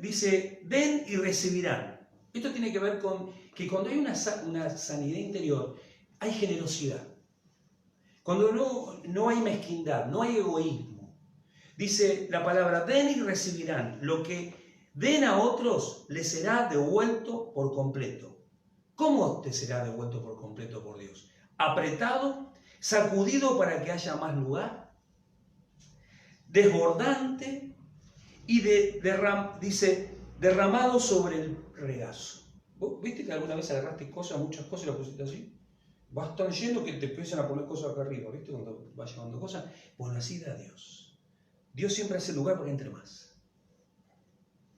Dice, den y recibirán. Esto tiene que ver con que cuando hay una sanidad interior, hay generosidad. Cuando no hay mezquindad, no hay egoísmo. Dice la palabra, den y recibirán. Lo que den a otros les será devuelto por completo. ¿Cómo te será devuelto por completo por Dios? Apretado, sacudido para que haya más lugar, desbordante y dice, derramado sobre el regazo. ¿Vos viste que alguna vez agarraste muchas cosas y las pusiste así? Vas tan lleno que te empiezan a poner cosas acá arriba, ¿viste? Cuando vas llevando cosas. Bueno, así da Dios. Dios siempre hace lugar para que entre más.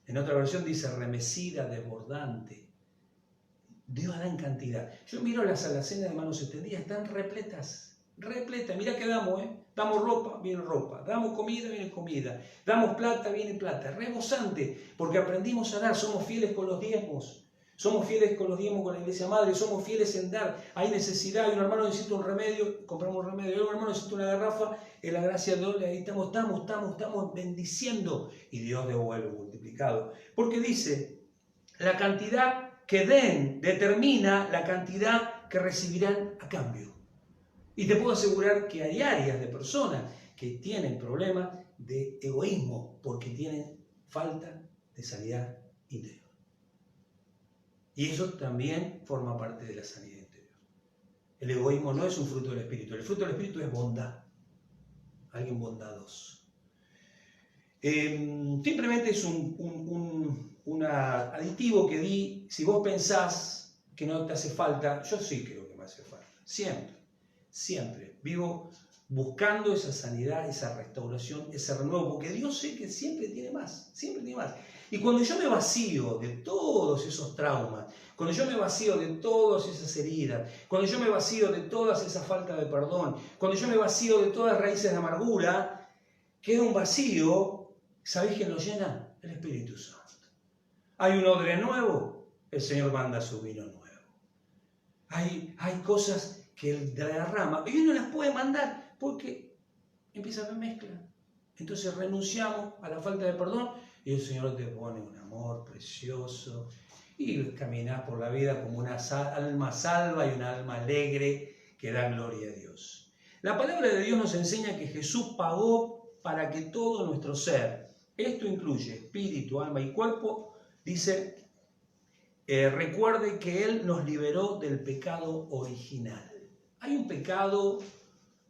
En otra versión dice remecida, desbordante. Dios da en cantidad. Yo miro las alacenas de manos extendidas, están repletas. Mirá que damos, Damos ropa, viene ropa. Damos comida, viene comida. Damos plata, viene plata. Rebosante, porque aprendimos a dar, somos fieles con los diezmos. Somos fieles con los diezmos con la iglesia madre, somos fieles en dar. Hay necesidad, hay un hermano que necesita un remedio, compramos remedio. Hay un hermano que necesita una garrafa, en la gracia de Dios, ahí estamos bendiciendo. Y Dios devuelve multiplicado. Porque dice, la cantidad que den determina la cantidad que recibirán a cambio. Y te puedo asegurar que hay áreas de personas que tienen problemas de egoísmo porque tienen falta de sanidad interior. Y eso también forma parte de la sanidad interior. El egoísmo no es un fruto del Espíritu. El fruto del Espíritu es bondad. Alguien bondadoso. Simplemente es un aditivo que di. Si vos pensás que no te hace falta, yo sí creo que me hace falta. Siempre. Vivo buscando esa sanidad, esa restauración, ese renuevo, porque Dios sé que siempre tiene más. Y cuando yo me vacío de todos esos traumas, cuando yo me vacío de todas esas heridas, cuando yo me vacío de todas esas faltas de perdón, cuando yo me vacío de todas las raíces de amargura, queda un vacío. ¿Sabéis quién lo llena? El Espíritu Santo. Hay un odre nuevo, el Señor manda su vino nuevo. Hay cosas que Él derrama y uno las puede mandar porque empieza a haber mezcla. Entonces renunciamos a la falta de perdón y el Señor te pone un amor precioso y caminás por la vida como una alma salva y una alma alegre que da gloria a Dios. La palabra de Dios nos enseña que Jesús pagó para que todo nuestro ser, esto incluye espíritu, alma y cuerpo, dice, recuerde que Él nos liberó del pecado original. Hay un pecado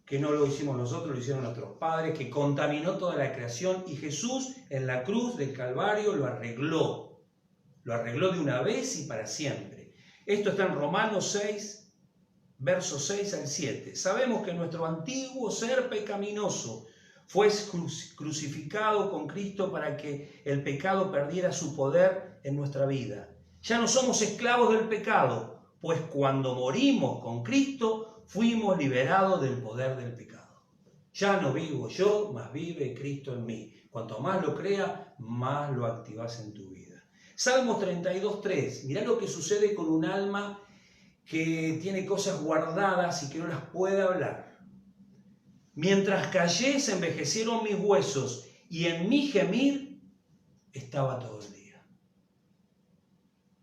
que no lo hicimos nosotros, lo hicieron nuestros padres, que contaminó toda la creación y Jesús en la cruz del Calvario lo arregló de una vez y para siempre. Esto está en Romanos 6, versos 6 al 7. Sabemos que nuestro antiguo ser pecaminoso fue crucificado con Cristo para que el pecado perdiera su poder en nuestra vida. Ya no somos esclavos del pecado, pues cuando morimos con Cristo, fuimos liberados del poder del pecado. Ya no vivo yo, mas vive Cristo en mí. Cuanto más lo creas, más lo activas en tu vida. Salmos 32:3. Mirá lo que sucede con un alma que tiene cosas guardadas y que no las puede hablar. Mientras callé, se envejecieron mis huesos, y en mi gemir estaba todo el día.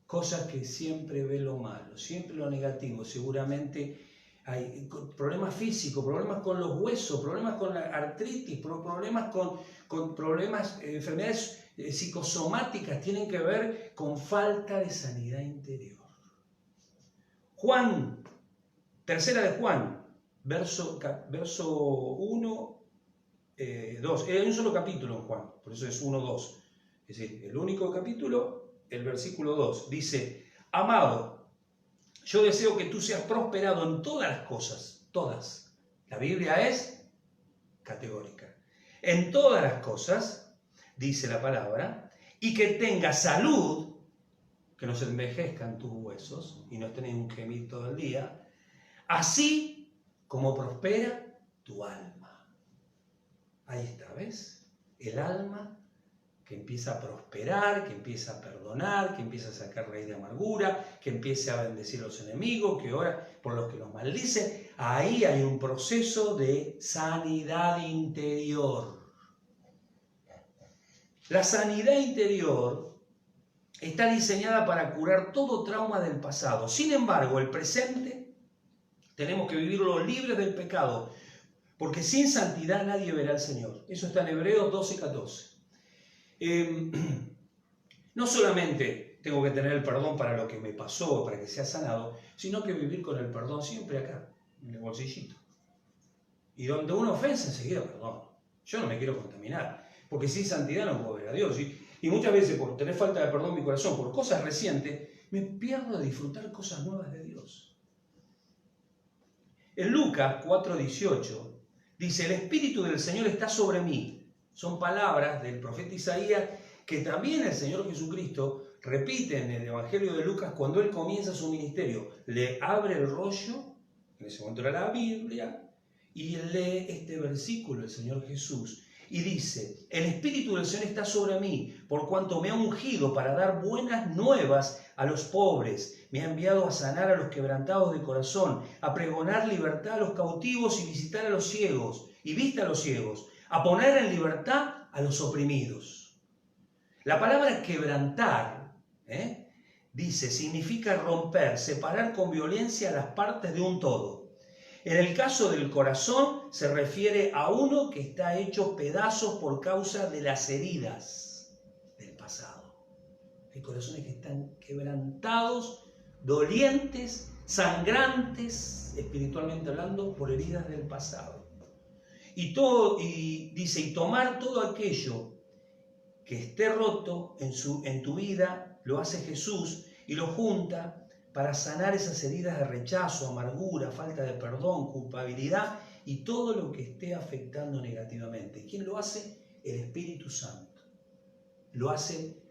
Cosas que siempre ve lo malo, siempre lo negativo. Seguramente hay problemas físicos, problemas con los huesos, problemas con la artritis, problemas con problemas, enfermedades psicosomáticas, tienen que ver con falta de sanidad interior. Juan, tercera de Juan, verso 1, 2. Hay un solo capítulo en Juan, por eso es 1, 2. Es decir, el único capítulo, el versículo 2. Dice, amado, yo deseo que tú seas prosperado en todas las cosas, todas. La Biblia es categórica. En todas las cosas, dice la palabra, y que tengas salud, que no se envejezcan tus huesos y no estén en un gemir todo el día, así como prospera tu alma. Ahí está, ¿ves? El alma que empieza a prosperar, que empieza a perdonar, que empieza a sacar raíz de amargura, que empieza a bendecir a los enemigos, que ora por los que los maldicen. Ahí hay un proceso de sanidad interior. La sanidad interior está diseñada para curar todo trauma del pasado. Sin embargo, el presente tenemos que vivirlo libres del pecado, porque sin santidad nadie verá al Señor. Eso está en Hebreos 12:14. No solamente tengo que tener el perdón para lo que me pasó, para que sea sanado, sino que vivir con el perdón siempre acá, en el bolsillito. Y donde una ofensa, enseguida perdón. Yo no me quiero contaminar, porque sin santidad no puedo ver a Dios. Y muchas veces, por tener falta de perdón en mi corazón, por cosas recientes, me pierdo de disfrutar cosas nuevas de Dios. En Lucas 4:18 dice, el Espíritu del Señor está sobre mí. Son palabras del profeta Isaías que también el Señor Jesucristo repite en el Evangelio de Lucas cuando Él comienza su ministerio. Le abre el rollo, en ese momento era la Biblia, y lee este versículo del Señor Jesús. Y dice, el Espíritu del Señor está sobre mí, por cuanto me ha ungido para dar buenas nuevas a los pobres. Me ha enviado a sanar a los quebrantados de corazón, a pregonar libertad a los cautivos y visitar a los ciegos, y vista a los ciegos, a poner en libertad a los oprimidos. La palabra quebrantar, dice, significa romper, separar con violencia las partes de un todo. En el caso del corazón se refiere a uno que está hecho pedazos por causa de las heridas del pasado. Hay corazones que están quebrantados, dolientes, sangrantes, espiritualmente hablando, por heridas del pasado. Y dice, y tomar todo aquello que esté roto en tu vida, lo hace Jesús y lo junta para sanar esas heridas de rechazo, amargura, falta de perdón, culpabilidad y todo lo que esté afectando negativamente. ¿Quién lo hace? El Espíritu Santo. Lo hace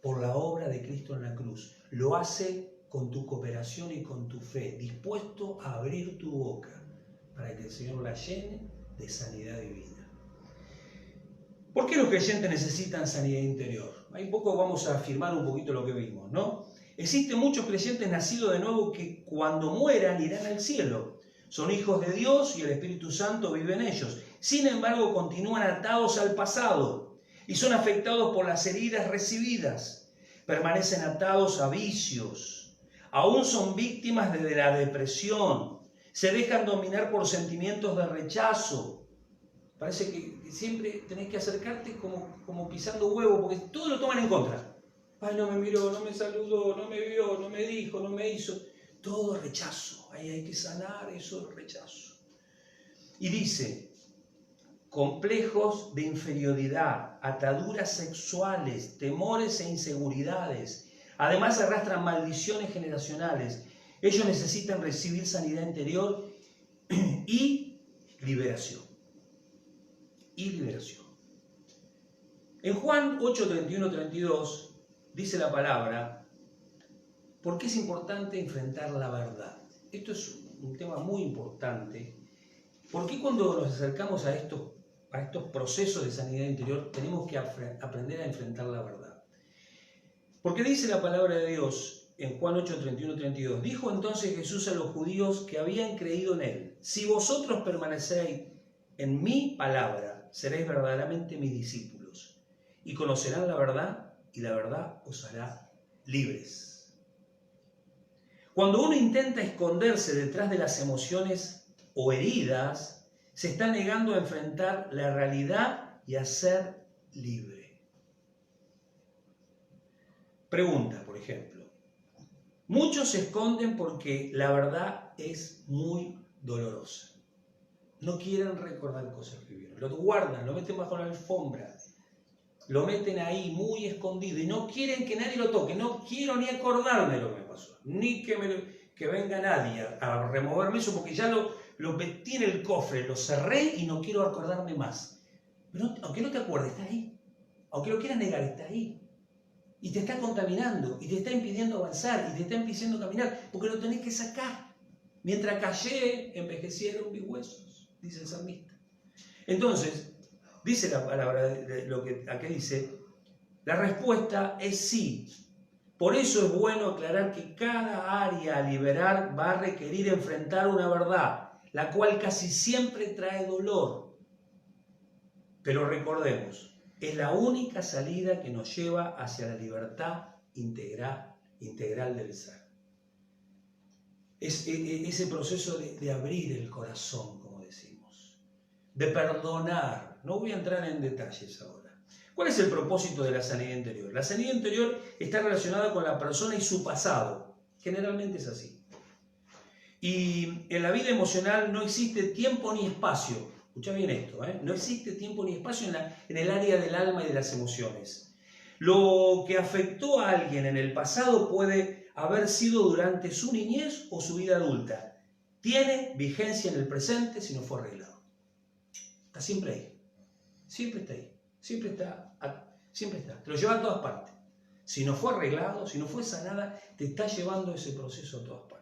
por la obra de Cristo en la cruz. Lo hace con tu cooperación y con tu fe, dispuesto a abrir tu boca para que el Señor la llene de sanidad divina. ¿Por qué los creyentes necesitan sanidad interior? Ahí un poco vamos a afirmar un poquito lo que vimos, ¿no? Existen muchos creyentes nacidos de nuevo que cuando mueran irán al cielo. Son hijos de Dios y el Espíritu Santo vive en ellos. Sin embargo, continúan atados al pasado y son afectados por las heridas recibidas. Permanecen atados a vicios. Aún son víctimas de la depresión. Se dejan dominar por sentimientos de rechazo. Parece que siempre tenés que acercarte como pisando huevo, porque todo lo toman en contra. Ay, no me miró, no me saludó, no me vio, no me dijo, no me hizo. Todo rechazo. Ahí hay que sanar eso de rechazo. Y dice, complejos de inferioridad, ataduras sexuales, temores e inseguridades. Además arrastran maldiciones generacionales. Ellos necesitan recibir sanidad interior y liberación. En Juan 8:31-32 dice la palabra, ¿Por qué es importante enfrentar la verdad? Esto es un tema muy importante. ¿Por qué cuando nos acercamos a estos procesos de sanidad interior tenemos que aprender a enfrentar la verdad? Porque dice la palabra de Dios en Juan 8, 31, 32. Dijo entonces Jesús a los judíos que habían creído en él: si vosotros permanecéis en mi palabra, seréis verdaderamente mis discípulos, y conocerán la verdad, y la verdad os hará libres. Cuando uno intenta esconderse detrás de las emociones o heridas, se está negando a enfrentar la realidad y a ser libre. Pregunta, por ejemplo. Muchos se esconden porque la verdad es muy dolorosa. No quieren recordar cosas que vivieron. Lo guardan, lo meten bajo la alfombra. Lo meten ahí muy escondido y no quieren que nadie lo toque. No quiero ni acordarme de lo que me pasó. Ni que venga nadie a removerme eso porque ya lo metí en el cofre, lo cerré y no quiero acordarme más. Pero aunque no te acuerdes, está ahí. Aunque lo quieras negar, está ahí. Y te está contaminando, y te está impidiendo avanzar, y te está impidiendo caminar, porque lo tenés que sacar. Mientras callé, envejecieron mis huesos, dice el salmista. Entonces, dice la palabra, acá dice, la respuesta es sí. Por eso es bueno aclarar que cada área a liberar va a requerir enfrentar una verdad, la cual casi siempre trae dolor. Pero recordemos, es la única salida que nos lleva hacia la libertad integral del ser. Es ese proceso de abrir el corazón, como decimos, de perdonar. No voy a entrar en detalles ahora. ¿Cuál es el propósito de la sanidad interior? La sanidad interior está relacionada con la persona y su pasado. Generalmente es así. Y en la vida emocional no existe tiempo ni espacio. Escucha bien esto, no existe tiempo ni espacio en el área del alma y de las emociones. Lo que afectó a alguien en el pasado puede haber sido durante su niñez o su vida adulta. Tiene vigencia en el presente si no fue arreglado. Está siempre ahí. Siempre está ahí. Siempre está. Te lo lleva a todas partes. Si no fue arreglado, si no fue sanada, te está llevando ese proceso a todas partes.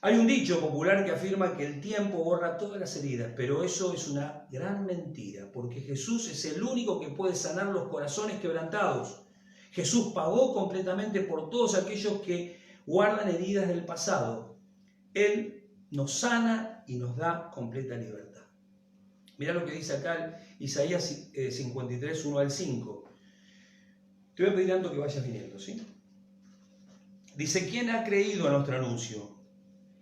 Hay un dicho popular que afirma que el tiempo borra todas las heridas, pero eso es una gran mentira, porque Jesús es el único que puede sanar los corazones quebrantados. Jesús pagó completamente por todos aquellos que guardan heridas del pasado. Él nos sana y nos da completa libertad. Mirá lo que dice acá Isaías 53, 1 al 5. Te voy a pedir tanto que vayas viniendo, ¿sí? Dice, ¿quién ha creído a nuestro anuncio?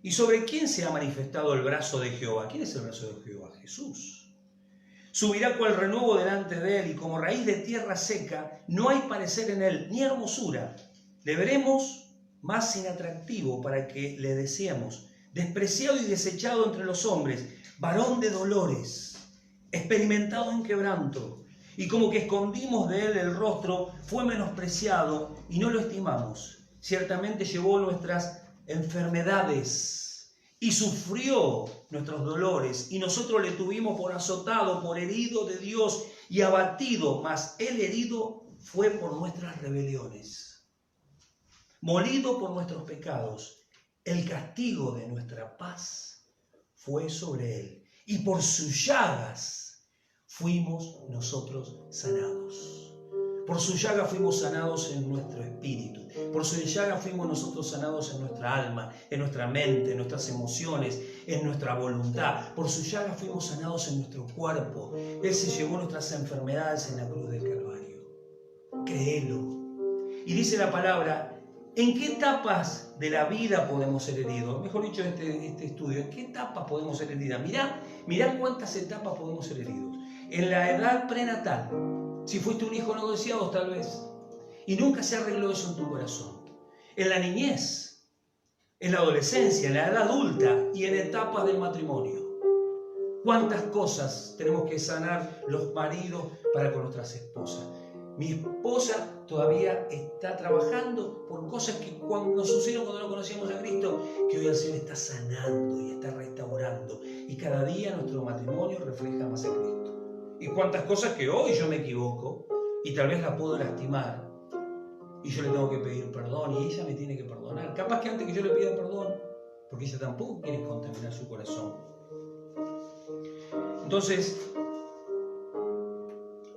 ¿Y sobre quién se ha manifestado el brazo de Jehová? ¿Quién es el brazo de Jehová? Jesús. Subirá cual renuevo delante de él, y como raíz de tierra seca, no hay parecer en él, ni hermosura. Le veremos más inatractivo para que le deseemos, despreciado y desechado entre los hombres, varón de dolores, experimentado en quebranto, y como que escondimos de él el rostro, fue menospreciado y no lo estimamos. Ciertamente llevó nuestras enfermedades y sufrió nuestros dolores, y nosotros le tuvimos por azotado, por herido de Dios y abatido, mas el herido fue por nuestras rebeliones, molido por nuestros pecados. El castigo de nuestra paz fue sobre él, y por sus llagas fuimos nosotros sanados. Por su llaga fuimos sanados en nuestro espíritu. Por su llaga fuimos nosotros sanados en nuestra alma, en nuestra mente, en nuestras emociones, en nuestra voluntad. Por su llaga fuimos sanados en nuestro cuerpo. Él se llevó nuestras enfermedades en la cruz del Calvario. Créelo. Y dice la palabra, ¿en qué etapas de la vida podemos ser heridos? Mejor dicho, este estudio, ¿en qué etapas podemos ser heridos? Mirá cuántas etapas podemos ser heridos. En la edad prenatal, si fuiste un hijo no deseado, tal vez, y nunca se arregló eso en tu corazón. En la niñez, en la adolescencia, en la edad adulta y en etapas del matrimonio. ¿Cuántas cosas tenemos que sanar los maridos para con nuestras esposas? Mi esposa todavía está trabajando por cosas que nos sucedieron cuando no conocíamos a Cristo, que hoy el Señor está sanando y está restaurando. Y cada día nuestro matrimonio refleja más a Cristo. Y cuántas cosas que hoy yo me equivoco y tal vez la puedo lastimar. y yo le tengo que pedir perdón y ella me tiene que perdonar. Capaz que antes que yo le pida perdón, porque ella tampoco quiere contaminar su corazón. Entonces,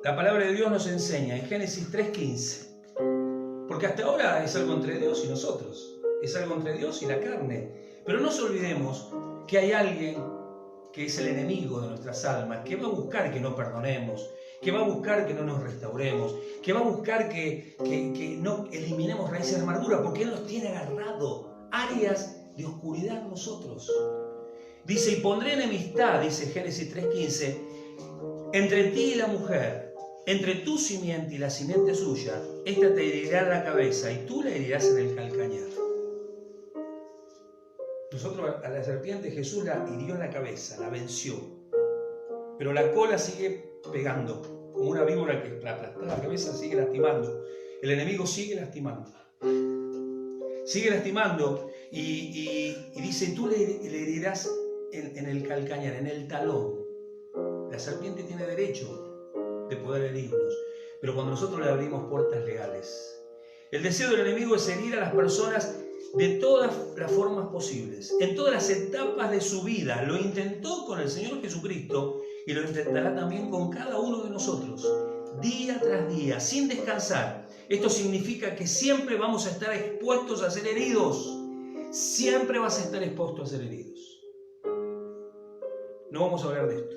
la palabra de Dios nos enseña en Génesis 3:15, porque hasta ahora es algo entre Dios y nosotros, es algo entre Dios y la carne. Pero no nos olvidemos que hay alguien que es el enemigo de nuestras almas, que va a buscar que no perdonemos, que va a buscar que no nos restauremos, que va a buscar que no eliminemos raíces de amargura, porque Él nos tiene agarrado áreas de oscuridad en nosotros. Dice, y pondré enemistad, dice Génesis 3:15, entre ti y la mujer, entre tu simiente y la simiente suya, esta te herirá la cabeza y tú la herirás en el calcañar. Nosotros a la serpiente Jesús la hirió en la cabeza, la venció, pero la cola sigue pegando, como una víbora que aplasta la cabeza, sigue lastimando. El enemigo sigue lastimando. Sigue lastimando y dice, tú le herirás en el calcañar, en el talón. La serpiente tiene derecho de poder herirnos, pero cuando nosotros le abrimos puertas legales. El deseo del enemigo es herir a las personas de todas las formas posibles, en todas las etapas de su vida. Lo intentó con el Señor Jesucristo y lo intentará también con cada uno de nosotros, día tras día, sin descansar. Esto significa que siempre vamos a estar expuestos a ser heridos. Siempre vas a estar expuesto a ser heridos. No vamos a hablar de esto.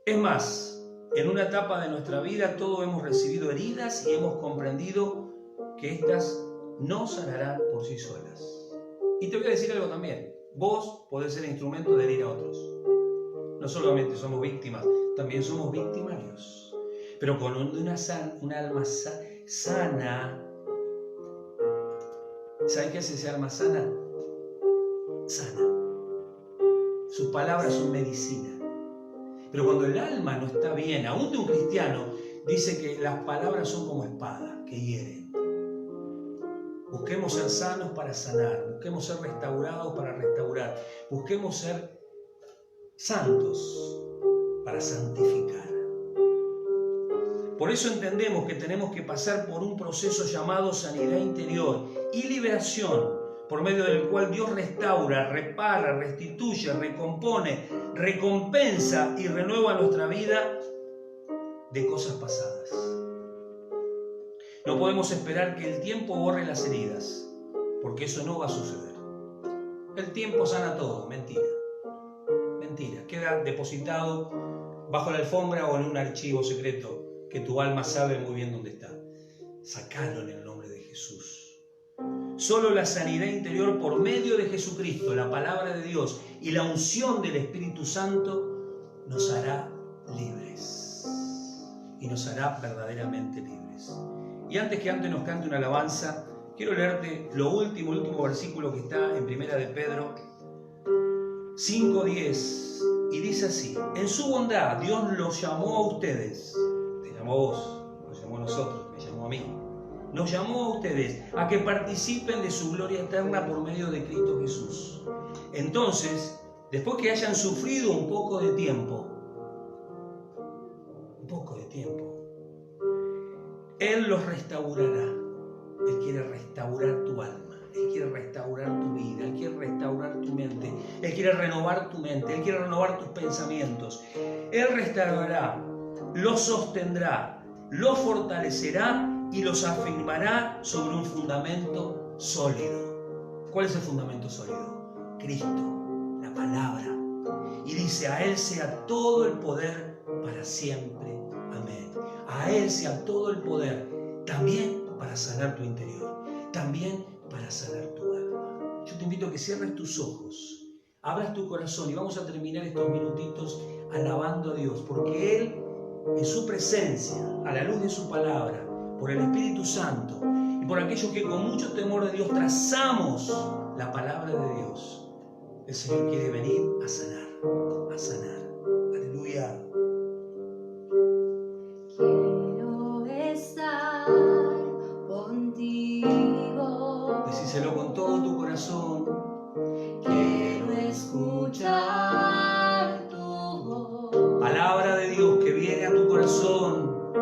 Es más, en una etapa de nuestra vida todos hemos recibido heridas y hemos comprendido que estas no sanarán por sí solas. Y te voy a decir algo también. Vos podés ser instrumento de herir a otros. No solamente somos víctimas, también somos victimarios. Pero con un alma sana. ¿Sabes qué hace ese alma sana? Sana. Sus palabras son medicina. Pero cuando el alma no está bien, aún de un cristiano, dice que las palabras son como espada que hieren. Busquemos ser sanos para sanar, busquemos ser restaurados para restaurar, busquemos ser santos para santificar. Por eso entendemos que tenemos que pasar por un proceso llamado sanidad interior y liberación, por medio del cual Dios restaura, repara, restituye, recompone, recompensa y renueva nuestra vida de cosas pasadas. No podemos esperar que el tiempo borre las heridas, porque eso no va a suceder. El tiempo sana todo, mentira. Mentira, queda depositado bajo la alfombra o en un archivo secreto que tu alma sabe muy bien dónde está. Sacalo en el nombre de Jesús. Solo la sanidad interior por medio de Jesucristo, la palabra de Dios y la unción del Espíritu Santo nos hará libres y nos hará verdaderamente libres. Y antes que nos cante una alabanza, quiero leerte el último versículo que está en 1 de Pedro 5:10, y dice así: en su bondad Dios los llamó a ustedes, te llamó a vos, nos llamó a nosotros, me llamó a mí, nos llamó a ustedes a que participen de su gloria eterna por medio de Cristo Jesús. Entonces, después que hayan sufrido un poco de tiempo, Él los restaurará. Él quiere restaurar tu alma, Él quiere restaurar tu vida, Él quiere restaurar tu mente, Él quiere renovar tu mente, Él quiere renovar tus pensamientos. Él restaurará, los sostendrá, los fortalecerá y los afirmará sobre un fundamento sólido. ¿Cuál es el fundamento sólido? Cristo, la palabra. Y dice, a Él sea todo el poder para siempre. Amén. A Él sea todo el poder, también para sanar tu interior, también para sanar tu alma. Yo te invito a que cierres tus ojos, abras tu corazón y vamos a terminar estos minutitos alabando a Dios, porque Él, en su presencia, a la luz de su palabra, por el Espíritu Santo y por aquellos que con mucho temor de Dios trazamos la palabra de Dios, el Señor quiere venir a sanar, a sanar. Aleluya. Quiero estar contigo. Decíselo con todo tu corazón. Quiero escuchar tu voz. Palabra de Dios que viene a tu corazón.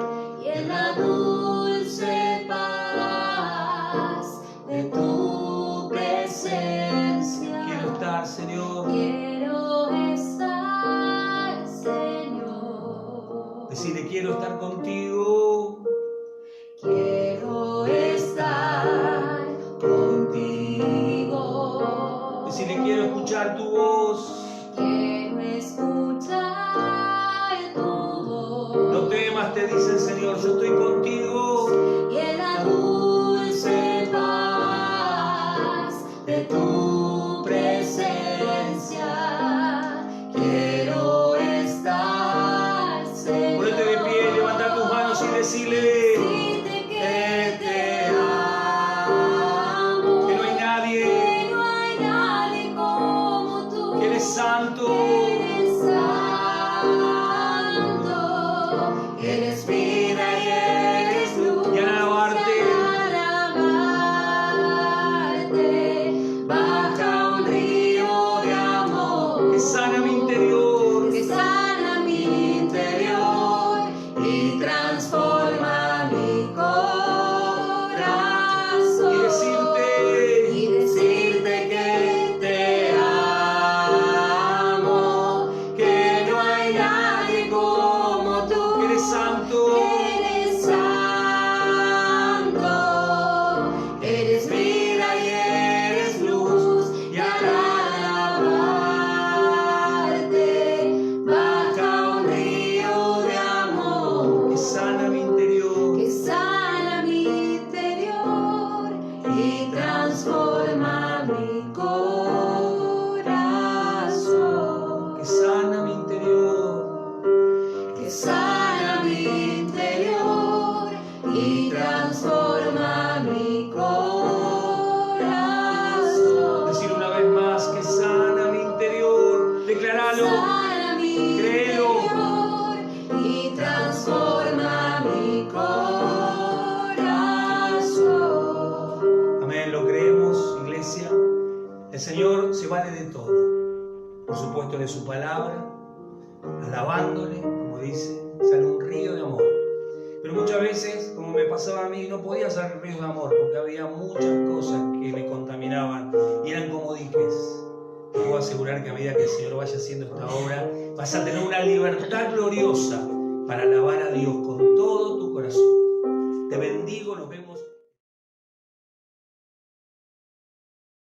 Y en la dulce paz Decirle, quiero escuchar tu voz. quiero escuchar tu voz. No temas, te dice el Señor, yo estoy contigo. Y en la dulce paz de tu presencia quiero estar seguro. Ponete de pie, levanta tus manos y decirle Decirte que te amo, que no hay nadie, que no hay nadie como tú, que eres santo, eres santo, eres vida y eres luz. y al alabarte, baja un río de amor que sana mi interior, que sana mi interior y transforma mi corazón. y Y decirte que te amo, que no hay nadie como tú, que eres santo, eres santo, eres vida y eres luz, y al alabarte baja un río de amor que sana mi interior, que sana mi interior y transforma mi corazón. que sana mi interior, Que sana mi interior y transforma mi corazón. decir una vez más, que sana mi interior, declaralo, Sana mi créelo. interior y transforma mi corazón. Amén, lo creemos, iglesia. El Señor se vale de todo, por supuesto de su palabra, alabándole, como dice, sale un río de amor. Pero muchas veces, como me pasaba a mí, no podía salir ríos de amor porque había muchas cosas que me contaminaban y eran como diques. Te puedo asegurar que a medida que el Señor vaya haciendo esta obra, vas a tener una libertad gloriosa para alabar a Dios con todo tu corazón. Te bendigo, nos vemos.